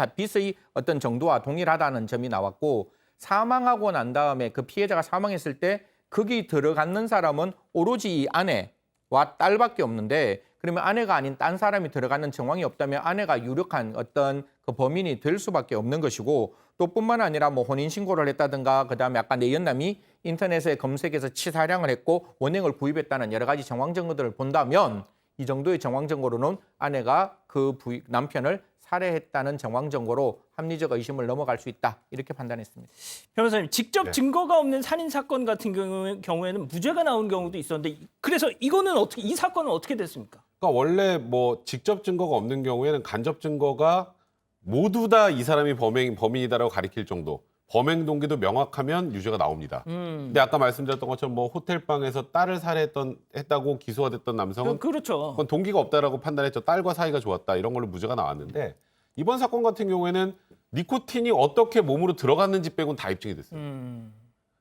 어떤 정도와 동일하다는 점이 나왔고 사망하고 난 다음에 그 피해자가 사망했을 때 거기 들어가는 사람은 오로지 이 아내와 딸밖에 없는데 그러면 아내가 아닌 딴 사람이 들어가는 정황이 없다면 아내가 유력한 어떤 그 범인이 될 수밖에 없는 것이고 또 뿐만 아니라 뭐 혼인신고를 했다든가 그다음에 아까 내연남이 인터넷에 검색해서 치사량을 했고 원액을 구입했다는 여러 가지 정황 증거들을 본다면 이 정도의 정황 증거로는 아내가 그 남편을 살해했다는 정황 증거로 합리적 의심을 넘어갈 수 있다. 이렇게 판단했습니다. 변호사님, 직접 네. 증거가 없는 살인 사건 같은 경우에는 무죄가 나온 경우도 있었는데 그래서 이거는 어떻게 이 사건은 어떻게 됐습니까? 그러니까 원래 뭐 직접 증거가 없는 경우에는 간접 증거가 모두 다 이 사람이 범인이다라고 가리킬 정도. 범행 동기도 명확하면 유죄가 나옵니다. 근데 아까 말씀드렸던 것처럼 뭐 호텔방에서 딸을 살해했다고 기소가 됐던 남성은 그렇죠. 그건 동기가 없다라고 판단했죠. 딸과 사이가 좋았다 이런 걸로 무죄가 나왔는데 이번 사건 같은 경우에는 니코틴이 어떻게 몸으로 들어갔는지 빼고는 다 입증이 됐어요.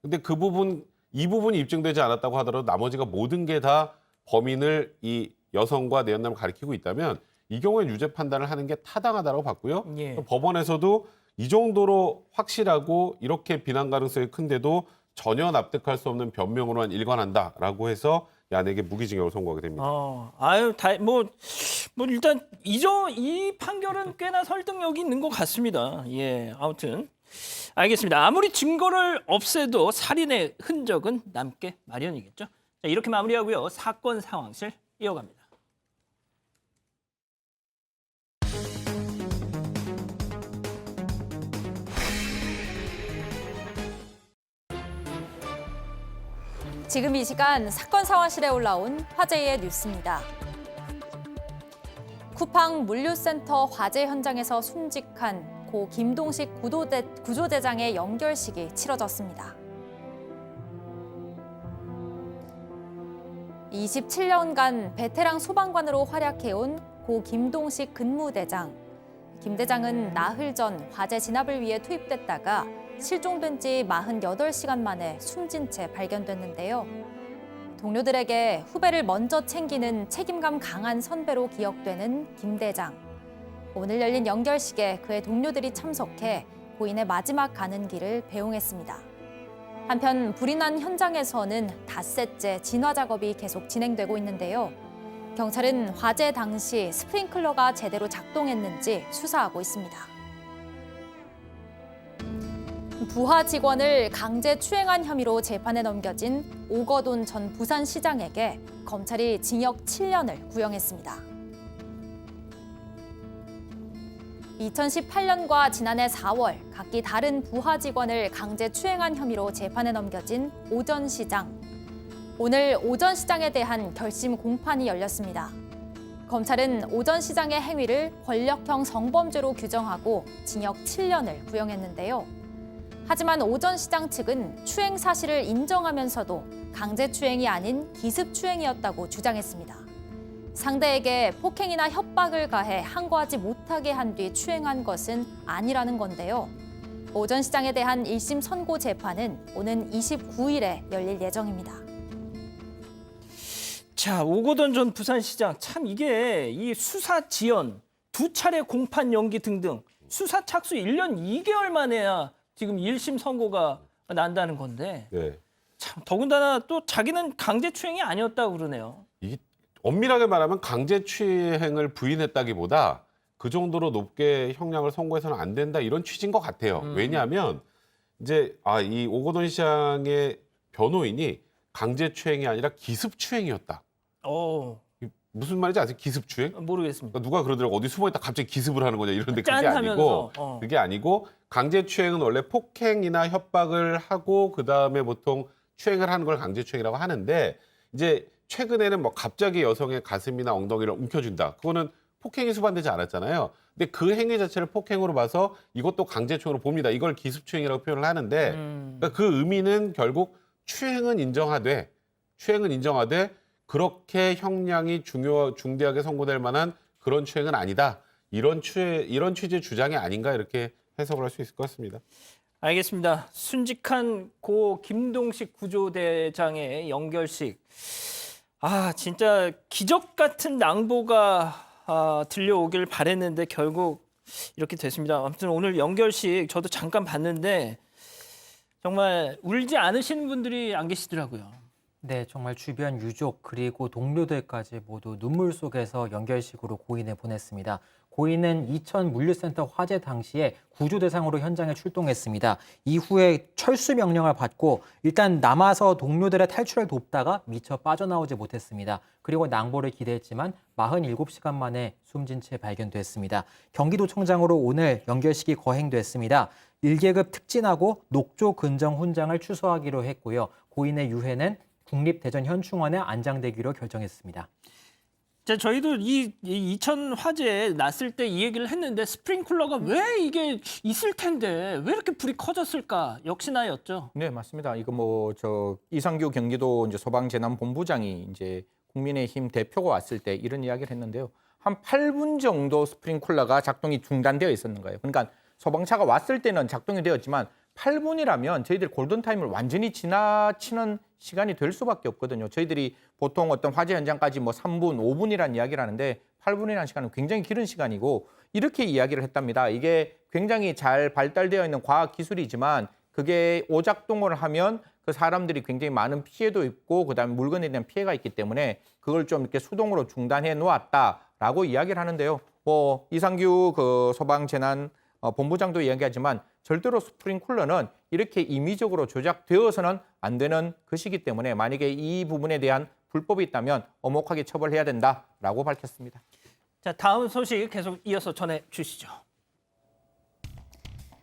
근데 이 부분이 입증되지 않았다고 하더라도 나머지가 모든 게 다 범인을 이 여성과 내연남을 가리키고 있다면 이 경우에 유죄 판단을 하는 게 타당하다고 봤고요. 예. 법원에서도 이 정도로 확실하고 이렇게 비난 가능성이 큰데도 전혀 납득할 수 없는 변명으로만 일관한다라고 해서 이 아내에게 무기징역을 선고하게 됩니다. 일단 이 판결은 꽤나 설득력이 있는 것 같습니다. 예, 아무튼 알겠습니다. 아무리 증거를 없애도 살인의 흔적은 남게 마련이겠죠. 자, 이렇게 마무리하고요. 사건 상황실 이어갑니다. 지금 이 시간 사건 상황실에 올라온 화제의 뉴스입니다. 쿠팡 물류센터 화재 현장에서 순직한 고 김동식 구조대장의 연결식이 치러졌습니다. 27년간 베테랑 소방관으로 활약해온 고 김동식 근무대장. 김 대장은 나흘 전 화재 진압을 위해 투입됐다가 실종된 지 48시간 만에 숨진 채 발견됐는데요. 동료들에게 후배를 먼저 챙기는 책임감 강한 선배로 기억되는 김 대장. 오늘 열린 영결식에 그의 동료들이 참석해 고인의 마지막 가는 길을 배웅했습니다. 한편 불이 난 현장에서는 닷새째 진화 작업이 계속 진행되고 있는데요. 경찰은 화재 당시 스프링클러가 제대로 작동했는지 수사하고 있습니다. 부하 직원을 강제 추행한 혐의로 재판에 넘겨진 오거돈 전 부산시장에게 검찰이 징역 7년을 구형했습니다. 2018년과 지난해 4월 각기 다른 부하 직원을 강제 추행한 혐의로 재판에 넘겨진 오 전 시장. 오늘 오 전 시장에 대한 결심 공판이 열렸습니다. 검찰은 오 전 시장의 행위를 권력형 성범죄로 규정하고 징역 7년을 구형했는데요. 하지만 오 전 시장 측은 추행 사실을 인정하면서도 강제 추행이 아닌 기습 추행이었다고 주장했습니다. 상대에게 폭행이나 협박을 가해 항거하지 못하게 한 뒤 추행한 것은 아니라는 건데요. 오 전 시장에 대한 1심 선고 재판은 오는 29일에 열릴 예정입니다. 자, 오거돈 전 부산시장 참 이게 이 수사 지연, 2차례 공판 연기 등등 수사 착수 1년 2개월 만에야 지금 1심 선고가 난다는 건데 네. 참 더군다나 또 자기는 강제추행이 아니었다고 그러네요. 이게 엄밀하게 말하면 강제추행을 부인했다기보다 그 정도로 높게 형량을 선고해서는 안 된다 이런 취지인 것 같아요. 왜냐하면 이제 이 오거돈 시장의 변호인이 강제추행이 아니라 기습추행이었다. 무슨 말인지 아세요? 기습추행? 모르겠습니다. 그러니까 누가 그러더라고 어디 숨어있다 갑자기 기습을 하는 거냐 이런데 그게 짠 아니고 하면서, 그게 아니고 강제추행은 원래 폭행이나 협박을 하고 그다음에 보통 추행을 하는 걸 강제추행이라고 하는데 이제 최근에는 뭐 갑자기 여성의 가슴이나 엉덩이를 움켜준다. 그거는 폭행이 수반되지 않았잖아요. 근데 그 행위 자체를 폭행으로 봐서 이것도 강제추행으로 봅니다. 이걸 기습추행이라고 표현을 하는데 그러니까 그 의미는 결국 추행은 인정하되 그렇게 형량이 중대하게 선고될 만한 그런 추행은 아니다. 이런 취지의 주장이 아닌가 이렇게 해석을 할 수 있을 것 같습니다. 알겠습니다. 순직한 고 김동식 구조대장의 영결식. 진짜 기적 같은 낭보가 들려오길 바랬는데 결국 이렇게 됐습니다. 아무튼 오늘 영결식 저도 잠깐 봤는데 정말 울지 않으시는 분들이 안 계시더라고요. 네, 정말 주변 유족 그리고 동료들까지 모두 눈물 속에서 연결식으로 고인을 보냈습니다. 고인은 이천 물류센터 화재 당시에 구조 대상으로 현장에 출동했습니다. 이후에 철수 명령을 받고 일단 남아서 동료들의 탈출을 돕다가 미처 빠져나오지 못했습니다. 그리고 낭보를 기대했지만 47시간 만에 숨진 채 발견됐습니다. 경기도청장으로 오늘 연결식이 거행됐습니다. 1계급 특진하고 녹조 근정 훈장을 추수하기로 했고요. 고인의 유해는 국립대전현충원에 안장되기로 결정했습니다. 자, 저희도 이 이천 화재 났을 때 이 얘기를 했는데 스프링클러가 왜 이게 있을 텐데 왜 이렇게 불이 커졌을까 역시나였죠. 네, 맞습니다. 이거 이상규 경기도 이제 소방재난본부장이 이제 국민의힘 대표가 왔을 때 이런 이야기를 했는데요. 한 8분 정도 스프링클러가 작동이 중단되어 있었는 거예요. 그러니까 소방차가 왔을 때는 작동이 되었지만 8분이라면 저희들 골든타임을 완전히 지나치는 시간이 될 수밖에 없거든요. 저희들이 보통 어떤 화재 현장까지 3분, 5분이라는 이야기를 하는데 8분이라는 시간은 굉장히 길은 시간이고 이렇게 이야기를 했답니다. 이게 굉장히 잘 발달되어 있는 과학 기술이지만 그게 오작동을 하면 그 사람들이 굉장히 많은 피해도 있고 그다음에 물건에 대한 피해가 있기 때문에 그걸 좀 이렇게 수동으로 중단해 놓았다라고 이야기를 하는데요. 이상규 소방재난 본부장도 이야기하지만 절대로 스프링클러는 이렇게 임의적으로 조작되어서는 안 되는 것이기 때문에 만약에 이 부분에 대한 불법이 있다면 엄혹하게 처벌해야 된다라고 밝혔습니다. 자, 다음 소식 계속 이어서 전해 주시죠.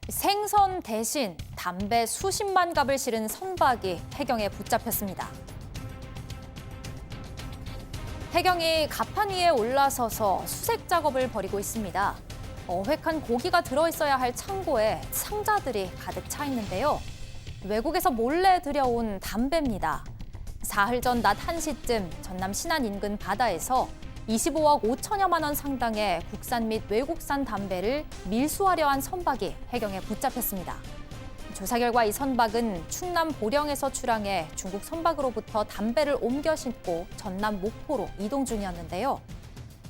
생선 대신 담배 수십만 갑을 실은 선박이 해경에 붙잡혔습니다. 해경이 갑판 위에 올라서서 수색 작업을 벌이고 있습니다. 어획한 고기가 들어있어야 할 창고에 상자들이 가득 차 있는데요. 외국에서 몰래 들여온 담배입니다. 사흘 전 낮 1시쯤 전남 신안 인근 바다에서 25억 5천여만 원 상당의 국산 및 외국산 담배를 밀수하려 한 선박이 해경에 붙잡혔습니다. 조사 결과 이 선박은 충남 보령에서 출항해 중국 선박으로부터 담배를 옮겨 신고 전남 목포로 이동 중이었는데요.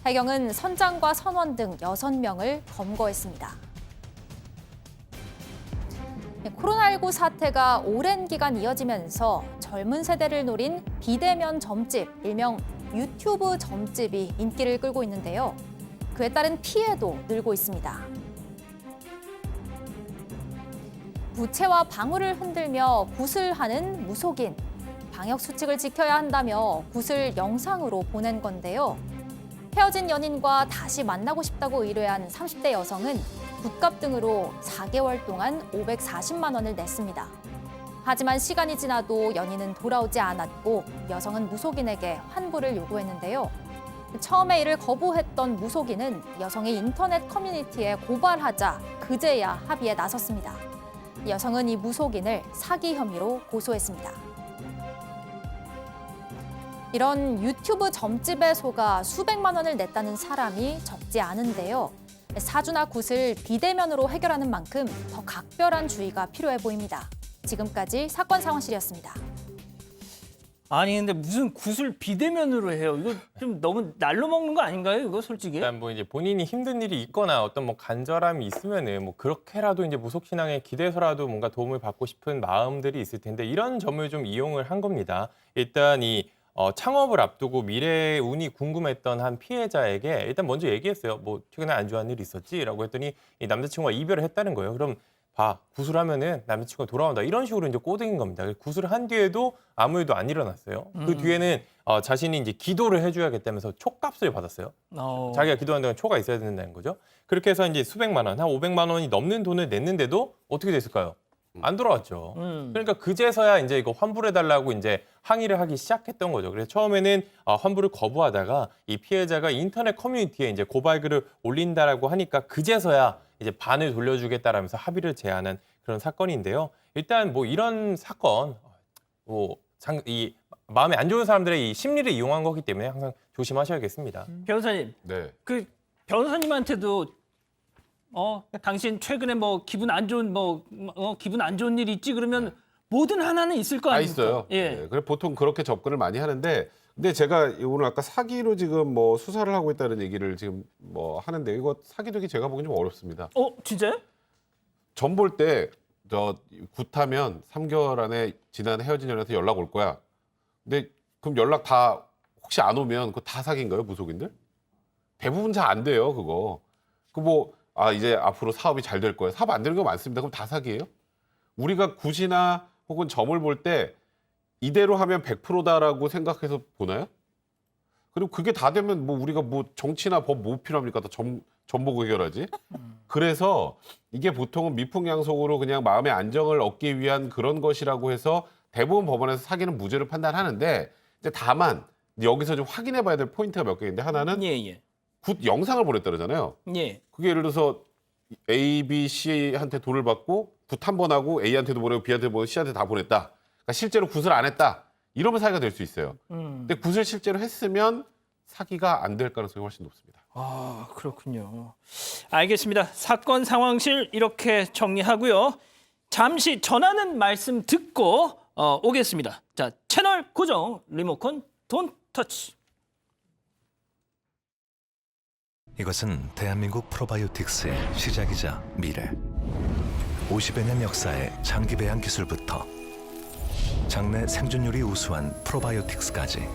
해경은 선장과 선원 등 6명을 검거했습니다. 코로나19 사태가 오랜 기간 이어지면서 젊은 세대를 노린 비대면 점집, 일명 유튜브 점집이 인기를 끌고 있는데요. 그에 따른 피해도 늘고 있습니다. 부채와 방울을 흔들며 굿을 하는 무속인. 방역 수칙을 지켜야 한다며 굿을 영상으로 보낸 건데요. 헤어진 연인과 다시 만나고 싶다고 의뢰한 30대 여성은 굿값 등으로 4개월 동안 540만 원을 냈습니다. 하지만 시간이 지나도 연인은 돌아오지 않았고 여성은 무속인에게 환불을 요구했는데요. 처음에 이를 거부했던 무속인은 여성의 인터넷 커뮤니티에 고발하자 그제야 합의에 나섰습니다. 여성은 이 무속인을 사기 혐의로 고소했습니다. 이런 유튜브 점집에 속아 수백만 원을 냈다는 사람이 적지 않은데요. 사주나 굿을 비대면으로 해결하는 만큼 더 각별한 주의가 필요해 보입니다. 지금까지 사건 상황실이었습니다. 아니 근데 무슨 굿을 비대면으로 해요? 이거 좀 너무 날로 먹는 거 아닌가요? 이거 솔직히? 일단 뭐 이제 본인이 힘든 일이 있거나 어떤 뭐 간절함이 있으면은 뭐 그렇게라도 이제 무속 신앙에 기대서라도 뭔가 도움을 받고 싶은 마음들이 있을 텐데 이런 점을 좀 이용을 한 겁니다. 일단 이 창업을 앞두고 미래의 운이 궁금했던 한 피해자에게 일단 먼저 얘기했어요. 뭐 최근에 안 좋아하는 일이 있었지라고 했더니 이 남자친구가 이별을 했다는 거예요. 그럼 봐, 구슬 하면은 남자친구가 돌아온다. 이런 식으로 이제 꼬드긴 겁니다. 구슬을 한 뒤에도 아무 일도 안 일어났어요. 그 뒤에는 자신이 이제 기도를 해줘야겠다면서 촉값을 받았어요. 자기가 기도한 동안 초가 있어야 된다는 거죠. 그렇게 해서 이제 수백만 원, 한 500만 원이 넘는 돈을 냈는데도 어떻게 됐을까요? 안 돌아왔죠. 그러니까 그제서야 이제 이거 환불해달라고 이제 항의를 하기 시작했던 거죠. 그래서 처음에는 환불을 거부하다가 이 피해자가 인터넷 커뮤니티에 이제 고발글을 올린다라고 하니까 그제서야 이제 반을 돌려주겠다라면서 합의를 제안한 그런 사건인데요. 일단 뭐 이런 사건, 이 마음에 안 좋은 사람들의 이 심리를 이용한 거기 때문에 항상 조심하셔야겠습니다. 변호사님, 네. 그 변호사님한테도 당신 최근에 뭐 기분 안 좋은 일 있지 그러면 뭐든 하나는 있을 거 다 아닙니까? 있어요. 예. 네, 그래 보통 그렇게 접근을 많이 하는데, 근데 제가 오늘 아까 사기로 지금 뭐 수사를 하고 있다는 얘기를 지금 뭐 하는데 이거 사기되기 제가 보기엔 좀 어렵습니다. 진짜요? 전 볼 때 저 굿하면 3개월 안에 지난 헤어진 연애한테 연락 올 거야. 근데 그럼 연락 다 혹시 안 오면 그거 다 사기인가요, 무속인들? 대부분 잘 안 돼요, 그거. 이제 앞으로 사업이 잘 될 거야. 사업 안 되는 거 많습니다. 그럼 다 사기예요? 우리가 굿이나 혹은 점을 볼 때 이대로 하면 100%다라고 생각해서 보나요? 그리고 그게 다 되면 뭐 우리가 뭐 정치나 법 뭐 필요합니까? 다 점 보고 해결하지. 그래서 이게 보통은 미풍양속으로 그냥 마음의 안정을 얻기 위한 그런 것이라고 해서 대부분 법원에서 사기는 무죄로 판단하는데, 이제 다만 여기서 좀 확인해 봐야 될 포인트가 몇 개인데, 하나는 예. 굿 영상을 보냈다 그러잖아요. 예. 그게 예를 들어서 A, B, C한테 돈을 받고 굿 한 번 하고 A한테도 보내고 B한테도 보내고 C한테 다 보냈다. 그러니까 실제로 굿을 안 했다. 이러면 사기가 될 수 있어요. 근데 굿을 실제로 했으면 사기가 안 될 가능성이 훨씬 높습니다. 그렇군요. 알겠습니다. 사건 상황실 이렇게 정리하고요. 잠시 전하는 말씀 듣고 오겠습니다. 자, 채널 고정, 리모컨 돈 터치. 이것은 대한민국 프로바이오틱스의 시작이자 미래. 50여 년 역사의 장기 배양 기술부터 장내 생존율이 우수한 프로바이오틱스까지.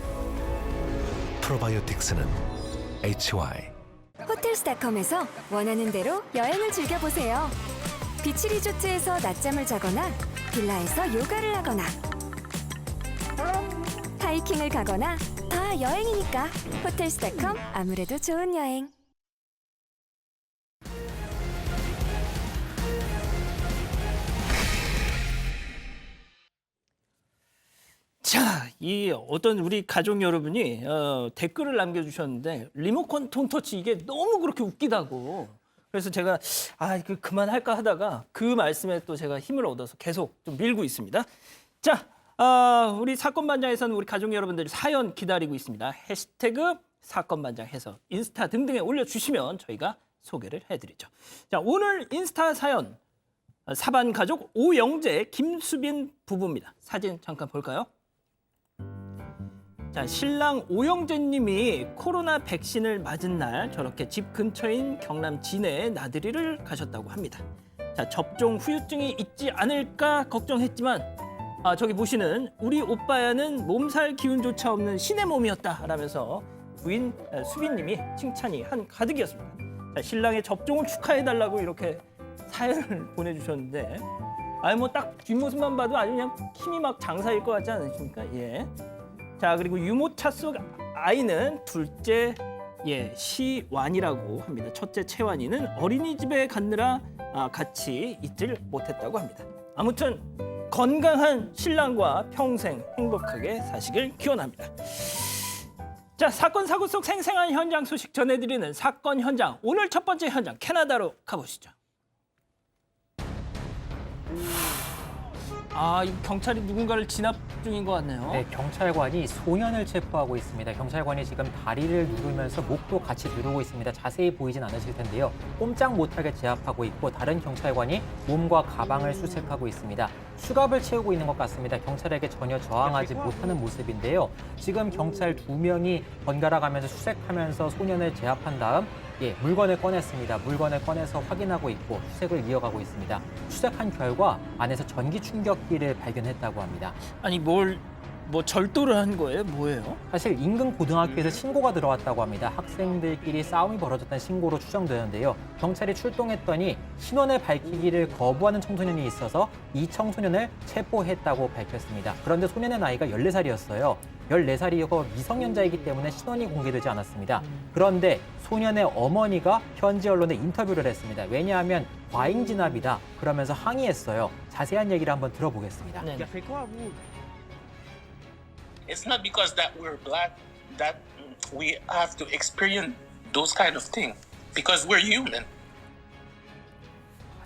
프로바이오틱스는 HY. 호텔스닷컴에서 원하는 대로 여행을 즐겨보세요. 비치 리조트에서 낮잠을 자거나 빌라에서 요가를 하거나 하이킹을 가거나 다 여행이니까 호텔스닷컴 아무래도 좋은 여행. 자, 이 어떤 우리 가족 여러분이 댓글을 남겨주셨는데 리모컨 톤터치 이게 너무 그렇게 웃기다고. 그래서 제가 그만할까 하다가 그 말씀에 또 제가 힘을 얻어서 계속 좀 밀고 있습니다. 자, 우리 사건반장에서는 우리 가족 여러분들 사연 기다리고 있습니다. 해시태그 사건반장 해서 인스타 등등에 올려주시면 저희가 소개를 해드리죠. 자, 오늘 인스타 사연 사반 가족 오영재, 김수빈 부부입니다. 사진 잠깐 볼까요? 자, 신랑 오영재 님이 코로나 백신을 맞은 날 저렇게 집 근처인 경남 진해에 나들이를 가셨다고 합니다. 자, 접종 후유증이 있지 않을까 걱정했지만 저기 보시는 우리 오빠야는 몸살 기운조차 없는 신의 몸이었다 라면서 부인 수빈 님이 칭찬이 한가득이었습니다. 자, 신랑의 접종을 축하해달라고 이렇게 사연을 보내주셨는데 뭐 딱 뒷모습만 봐도 아주 그냥 힘이 막 장사일 것 같지 않으십니까? 예. 자, 그리고 유모차 속 아이는 둘째 시완이라고 합니다. 첫째 채완이는 어린이집에 갔느라 같이 있질 못했다고 합니다. 아무튼 건강한 신랑과 평생 행복하게 사시길 기원합니다. 자, 사건 사고 속 생생한 현장 소식 전해드리는 사건 현장. 오늘 첫 번째 현장 캐나다로 가보시죠. 이 경찰이 누군가를 진압 중인 것 같네요. 네, 경찰관이 소년을 체포하고 있습니다. 경찰관이 지금 다리를 누르면서 목도 같이 누르고 있습니다. 자세히 보이진 않으실 텐데요. 꼼짝 못하게 제압하고 있고 다른 경찰관이 몸과 가방을 수색하고 있습니다. 수갑을 채우고 있는 것 같습니다. 경찰에게 전혀 저항하지 못하는 모습인데요. 지금 경찰 2명이 번갈아 가면서 수색하면서 소년을 제압한 다음 물건을 꺼냈습니다. 물건을 꺼내서 확인하고 있고 수색을 이어가고 있습니다. 수색한 결과 안에서 전기 충격기를 발견했다고 합니다. 아니 뭐 절도를 한 거예요? 뭐예요? 사실 인근 고등학교에서 신고가 들어왔다고 합니다. 학생들끼리 싸움이 벌어졌다는 신고로 추정되는데요. 경찰이 출동했더니 신원을 밝히기를 거부하는 청소년이 있어서 이 청소년을 체포했다고 밝혔습니다. 그런데 소년의 나이가 14살이었어요. 14살이고 미성년자이기 때문에 신원이 공개되지 않았습니다. 그런데 소년의 어머니가 현지 언론에 인터뷰를 했습니다. 왜냐하면 과잉 진압이다 그러면서 항의했어요. 자세한 얘기를 한번 들어보겠습니다. 네. It's not because that we're black that we have to experience those kind of things. Because we're human.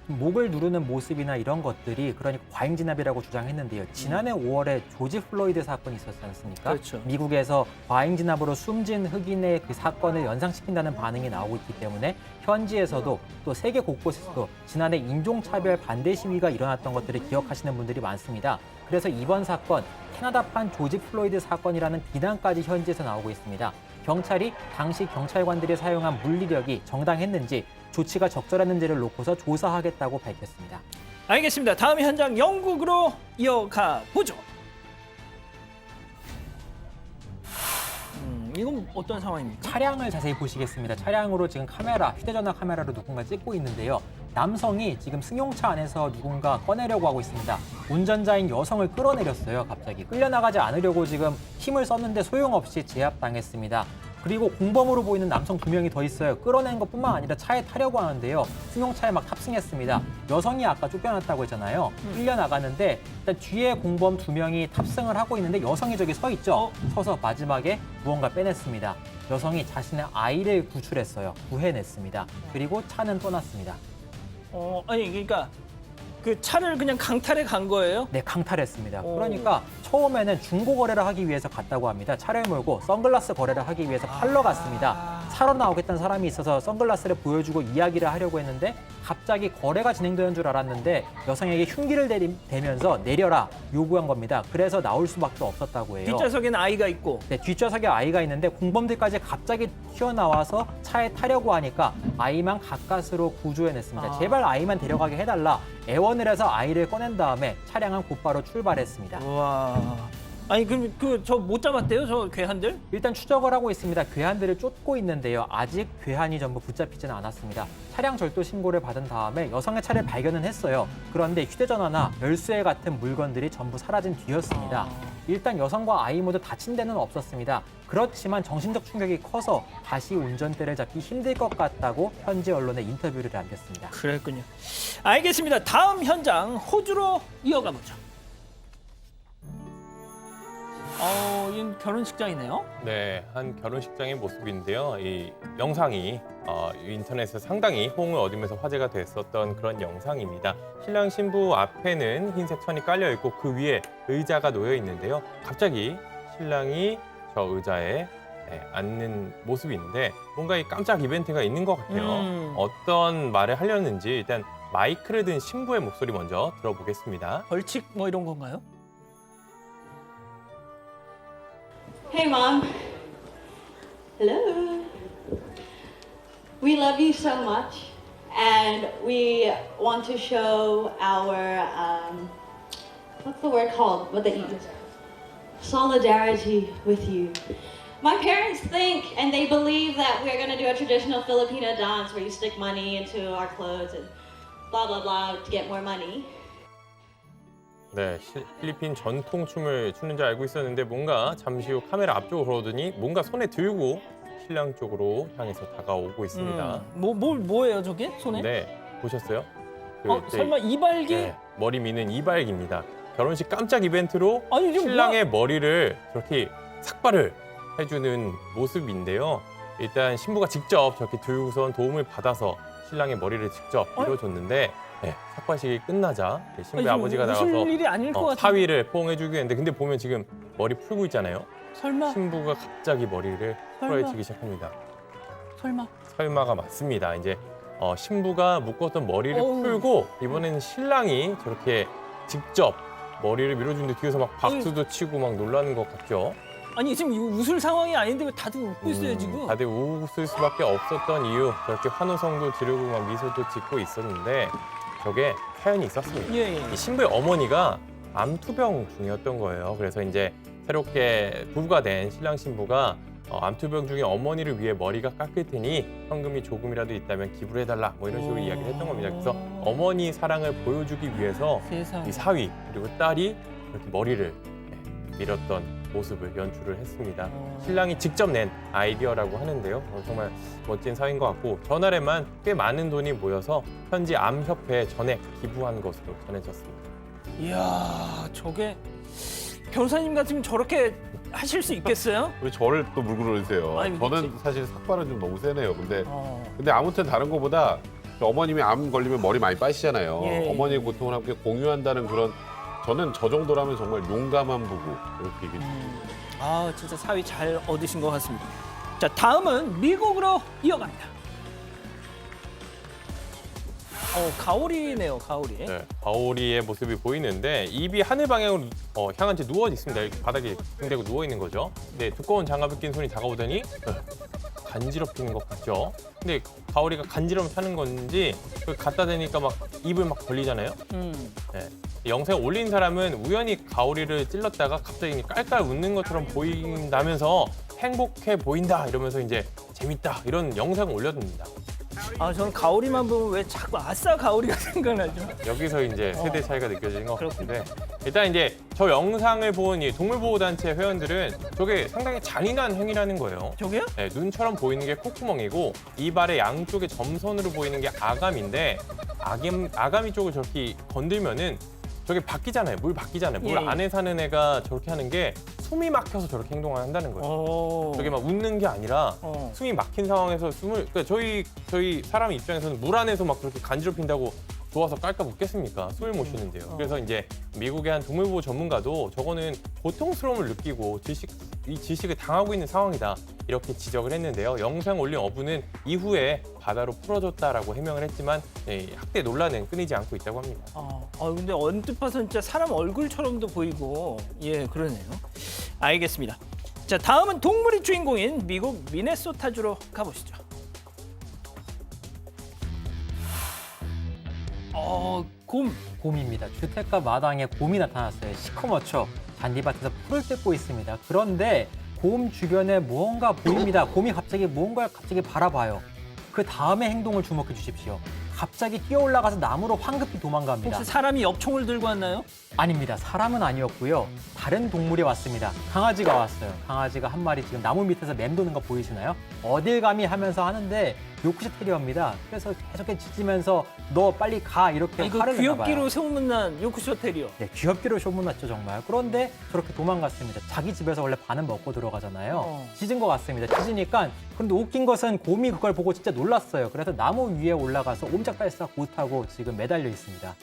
목을 누르는 모습이나 이런 것들이 그러니까 과잉 진압이라고 주장했는데요. 지난해 5월에 조지 플로이드 사건이 있었지 않습니까? 그렇죠. 미국에서 과잉 진압으로 숨진 흑인의 그 사건을 연상시킨다는 반응이 나오고 있기 때문에 현지에서도 또 세계 곳곳에서도 지난해 인종차별 반대 시위가 일어났던 것들을 기억하시는 분들이 많습니다. 그래서 이번 사건 캐나다판 조지 플로이드 사건이라는 비난까지 현지에서 나오고 있습니다. 경찰이 당시 경찰관들이 사용한 물리력이 정당했는지 조치가 적절했는지를 놓고서 조사하겠다고 밝혔습니다. 알겠습니다. 다음 현장 영국으로 이어가 보죠. 이건 어떤 상황입니까? 차량을 자세히 보시겠습니다. 차량으로 지금 휴대전화 카메라로 누군가 찍고 있는데요. 남성이 지금 승용차 안에서 누군가 꺼내려고 하고 있습니다. 운전자인 여성을 끌어내렸어요. 갑자기 끌려나가지 않으려고 지금 힘을 썼는데 소용없이 제압당했습니다. 그리고 공범으로 보이는 남성 2명이 더 있어요. 끌어낸 것뿐만 아니라 차에 타려고 하는데요. 승용차에 막 탑승했습니다. 여성이 아까 쫓겨났다고 했잖아요. 끌려나가는데 일단 뒤에 공범 2명이 탑승을 하고 있는데 여성이 저기 서 있죠. 서서 마지막에 무언가 빼냈습니다. 여성이 자신의 아이를 구출했어요. 구해냈습니다. 그리고 차는 떠났습니다. 아니 그러니까 그 차를 그냥 강탈해 간 거예요? 네, 강탈했습니다. 그러니까 처음에는 중고 거래를 하기 위해서 갔다고 합니다. 차를 몰고 선글라스 거래를 하기 위해서 팔러 갔습니다. 사러 나오겠다는 사람이 있어서 선글라스를 보여주고 이야기를 하려고 했는데 갑자기 거래가 진행되는 줄 알았는데 여성에게 흉기를 대면서 내려라 요구한 겁니다. 그래서 나올 수밖에 없었다고 해요. 뒷좌석에는 아이가 있고. 네, 뒷좌석에 아이가 있는데 공범들까지 갑자기 튀어나와서 차에 타려고 하니까 아이만 가까스로 구조해냈습니다. 제발 아이만 데려가게 해달라. 애원을 해서 아이를 꺼낸 다음에 차량은 곧바로 출발했습니다. 와. 아니 그럼 저 못 잡았대요? 저 괴한들? 일단 추적을 하고 있습니다. 괴한들을 쫓고 있는데요. 아직 괴한이 전부 붙잡히지는 않았습니다. 차량 절도 신고를 받은 다음에 여성의 차를 발견은 했어요. 그런데 휴대전화나 열쇠 같은 물건들이 전부 사라진 뒤였습니다. 일단 여성과 아이 모두 다친 데는 없었습니다. 그렇지만 정신적 충격이 커서 다시 운전대를 잡기 힘들 것 같다고 현지 언론에 인터뷰를 남겼습니다. 그랬군요. 알겠습니다. 다음 현장 호주로 이어가 보죠. 이건 결혼식장이네요. 네, 한 결혼식장의 모습인데요. 이 영상이 인터넷에서 상당히 호응을 얻으면서 화제가 됐었던 그런 영상입니다. 신랑 신부 앞에는 흰색 천이 깔려 있고 그 위에 의자가 놓여 있는데요. 갑자기 신랑이 저 의자에 앉는 모습인데 뭔가 이 깜짝 이벤트가 있는 것 같아요. 어떤 말을 하려는지 일단 마이크를 든 신부의 목소리 먼저 들어보겠습니다. 벌칙 뭐 이런 건가요? Hey, Mom. Hello. We love you so much, and we want to show our, what's the word called? What they eat? Solidarity with you. My parents think and they believe that we're going to do a traditional Filipino dance where you stick money into our clothes and blah, blah, blah to get more money. 네, 필리핀 전통춤을 추는 줄 알고 있었는데 뭔가 잠시 후 카메라 앞쪽으로 걸어오더니 뭔가 손에 들고 신랑 쪽으로 향해서 다가오고 있습니다. 뭐예요 저게 손에? 네, 보셨어요? 설마 이발기? 네, 머리 미는 이발기입니다. 결혼식 깜짝 이벤트로 아니, 이게 신랑의 머리를 저렇게 삭발을 해주는 모습인데요. 일단 신부가 직접 저렇게 들고선 도움을 받아서 신랑의 머리를 직접 밀어줬는데 네, 삭발식이 끝나자 신부의 아버지가 나가서 웃을 일이 아닐 것 같은데. 사위를 포옹해주기로 했는데 근데 보면 지금 머리 풀고 있잖아요. 설마? 신부가 갑자기 머리를 풀어헤치기 시작합니다. 설마? 설마가 맞습니다. 이제 신부가 묶었던 머리를 풀고 이번에는 신랑이 저렇게 직접 머리를 밀어주는데 뒤에서 막 박수도 치고 막 놀라는 것 같죠. 아니 지금 이거 웃을 상황이 아닌데 왜 다들 웃고 있어요 지금? 다들 웃을 수밖에 없었던 이유 저렇게 환호성도 지르고 막 미소도 짓고 있었는데 저게 사연이 있었습니다. 예. 이 신부의 어머니가 암투병 중이었던 거예요. 그래서 이제 새롭게 부부가 된 신랑 신부가 암투병 중에 어머니를 위해 머리가 깎을 테니 현금이 조금이라도 있다면 기부를 해달라 뭐 이런 식으로 이야기를 했던 겁니다. 그래서 어머니 사랑을 보여주기 위해서 세상에. 이 사위 그리고 딸이 이렇게 머리를 밀었던 모습을 연출을 했습니다. 신랑이 직접 낸 아이디어라고 하는데요. 정말 멋진 사위인 것 같고 전날에만 꽤 많은 돈이 모여서 현지 암협회에 전액 기부한 것으로 전해졌습니다. 이야 저게 변호사님 같으면 저렇게 하실 수 있겠어요? 왜 저를 또 물고 그러세요? 아니, 저는 사실 삭발은 좀 너무 세네요. 근데 아무튼 다른 거보다 어머님이 암 걸리면 머리 많이 빠시잖아요. 예. 어머니의 고통을 함께 공유한다는 그런 저는 저 정도라면 정말 용감한 부부 이렇게 얘기해 주세요. 아 진짜 사위 잘 얻으신 것 같습니다. 자 다음은 미국으로 이어갑니다. 가오리네요, 가오리. 네, 가오리의 모습이 보이는데 입이 하늘 방향으로 향한 채 누워 있습니다. 이렇게 바닥에 붕대고 누워 있는 거죠. 네, 두꺼운 장갑을 낀 손이 다가오더니 간지럽히는 것 같죠. 근데 가오리가 간지럼 타는 건지 갖다 대니까 막 입을 막 벌리잖아요. 네. 영상에 올린 사람은 우연히 가오리를 찔렀다가 갑자기 깔깔 웃는 것처럼 보인다면서 행복해 보인다 이러면서 이제 재밌다 이런 영상을 올려둡니다. 아 저는 가오리만 보면 왜 자꾸 아싸 가오리가 생각나죠? 여기서 이제 세대 차이가 느껴지는 것 같은데 일단 이제 저 영상을 본 이 동물보호단체 회원들은 저게 상당히 잔인한 행위라는 거예요. 저게요? 네, 눈처럼 보이는 게 콧구멍이고 이발의 양쪽에 점선으로 보이는 게 아감인데 아가미 쪽을 저렇게 건들면은 저게 바뀌잖아요. 물 바뀌잖아요. 물 예. 안에 사는 애가 저렇게 하는 게 숨이 막혀서 저렇게 행동을 한다는 거예요. 저게 막 웃는 게 아니라 숨이 막힌 상황에서 그러니까 저희 사람 입장에서는 물 안에서 막 그렇게 간지럽힌다고 좋아서 깔깔 웃겠습니까? 숨을 못 쉬는데요. 그래서 이제 미국의 한 동물보호 전문가도 저거는 고통스러움을 느끼고 이 질식을 당하고 있는 상황이다. 이렇게 지적을 했는데요. 영상 올린 어부는 이후에 바다로 풀어줬다라고 해명을 했지만 학대 논란은 끊이지 않고 있다고 합니다. 근데 언뜻 봐서 진짜 사람 얼굴처럼도 보이고 예 그러네요. 알겠습니다. 자 다음은 동물이 주인공인 미국 미네소타주로 가보시죠. 곰입니다. 주택가 마당에 곰이 나타났어요. 시커멓죠. 잔디밭에서 풀을 뜯고 있습니다. 그런데 곰 주변에 무언가 보입니다. 곰이 갑자기 무언가를 바라봐요. 그 다음에 행동을 주목해 주십시오. 갑자기 뛰어 올라가서 나무로 황급히 도망갑니다. 혹시 사람이 엽총을 들고 왔나요? 아닙니다. 사람은 아니었고요. 다른 동물이 왔습니다. 강아지가 왔어요. 강아지가 한 마리 지금 나무 밑에서 맴도는 거 보이시나요? 어딜 감히 하면서 하는데 요크셔 테리어입니다. 그래서 계속 짖으면서 너 빨리 가 이렇게 이거 화를 내나 봐요. 귀엽기로 소문난 요크셔 테리어. 네, 귀엽기로 소문났죠 정말. 그런데 저렇게 도망갔습니다. 자기 집에서 원래 반은 먹고 들어가잖아요. 짖은 것 같습니다. 짖으니까 그런데 웃긴 것은 곰이 그걸 보고 진짜 놀랐어요. 그래서 나무 위에 올라가서 옴짝달싹 못하고 지금 매달려 있습니다.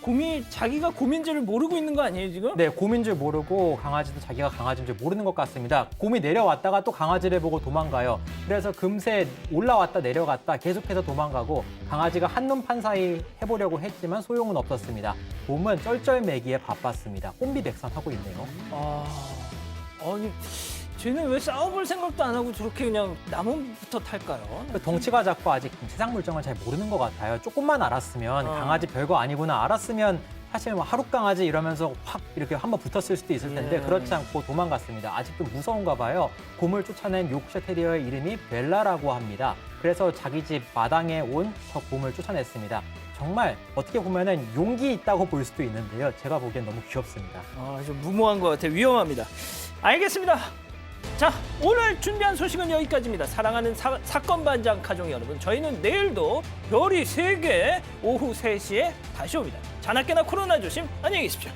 곰이 자기가 곰인지를 모르고 있는 거 아니에요, 지금? 네, 곰인 줄 모르고 강아지도 자기가 강아지인 줄 모르는 것 같습니다. 곰이 내려왔다가 또 강아지를 보고 도망가요. 그래서 금세 올라왔다 내려갔다 계속해서 도망가고 강아지가 한눈 판사이 해보려고 했지만 소용은 없었습니다. 곰은 쩔쩔매기에 바빴습니다. 혼비백산하고 있네요. 아니, 쟤는 왜 싸워볼 생각도 안 하고 저렇게 그냥 나무부터 탈까요? 덩치가 작고 아직 세상 물정을 잘 모르는 것 같아요. 조금만 알았으면 강아지 별거 아니구나 알았으면 사실 뭐 하루 강아지 이러면서 확 이렇게 한번 붙었을 수도 있을 텐데 그렇지 않고 도망갔습니다. 아직도 무서운가 봐요. 곰을 쫓아낸 요크셔 테리어의 이름이 벨라라고 합니다. 그래서 자기 집 마당에 온 저 곰을 쫓아냈습니다. 정말 어떻게 보면은 용기 있다고 볼 수도 있는데요. 제가 보기엔 너무 귀엽습니다. 좀 무모한 것 같아요. 위험합니다. 알겠습니다. 자, 오늘 준비한 소식은 여기까지입니다. 사랑하는 사건 반장 가족 여러분, 저희는 내일도 별이 3개 오후 3시에 다시 옵니다. 자나깨나 코로나 조심, 안녕히 계십시오.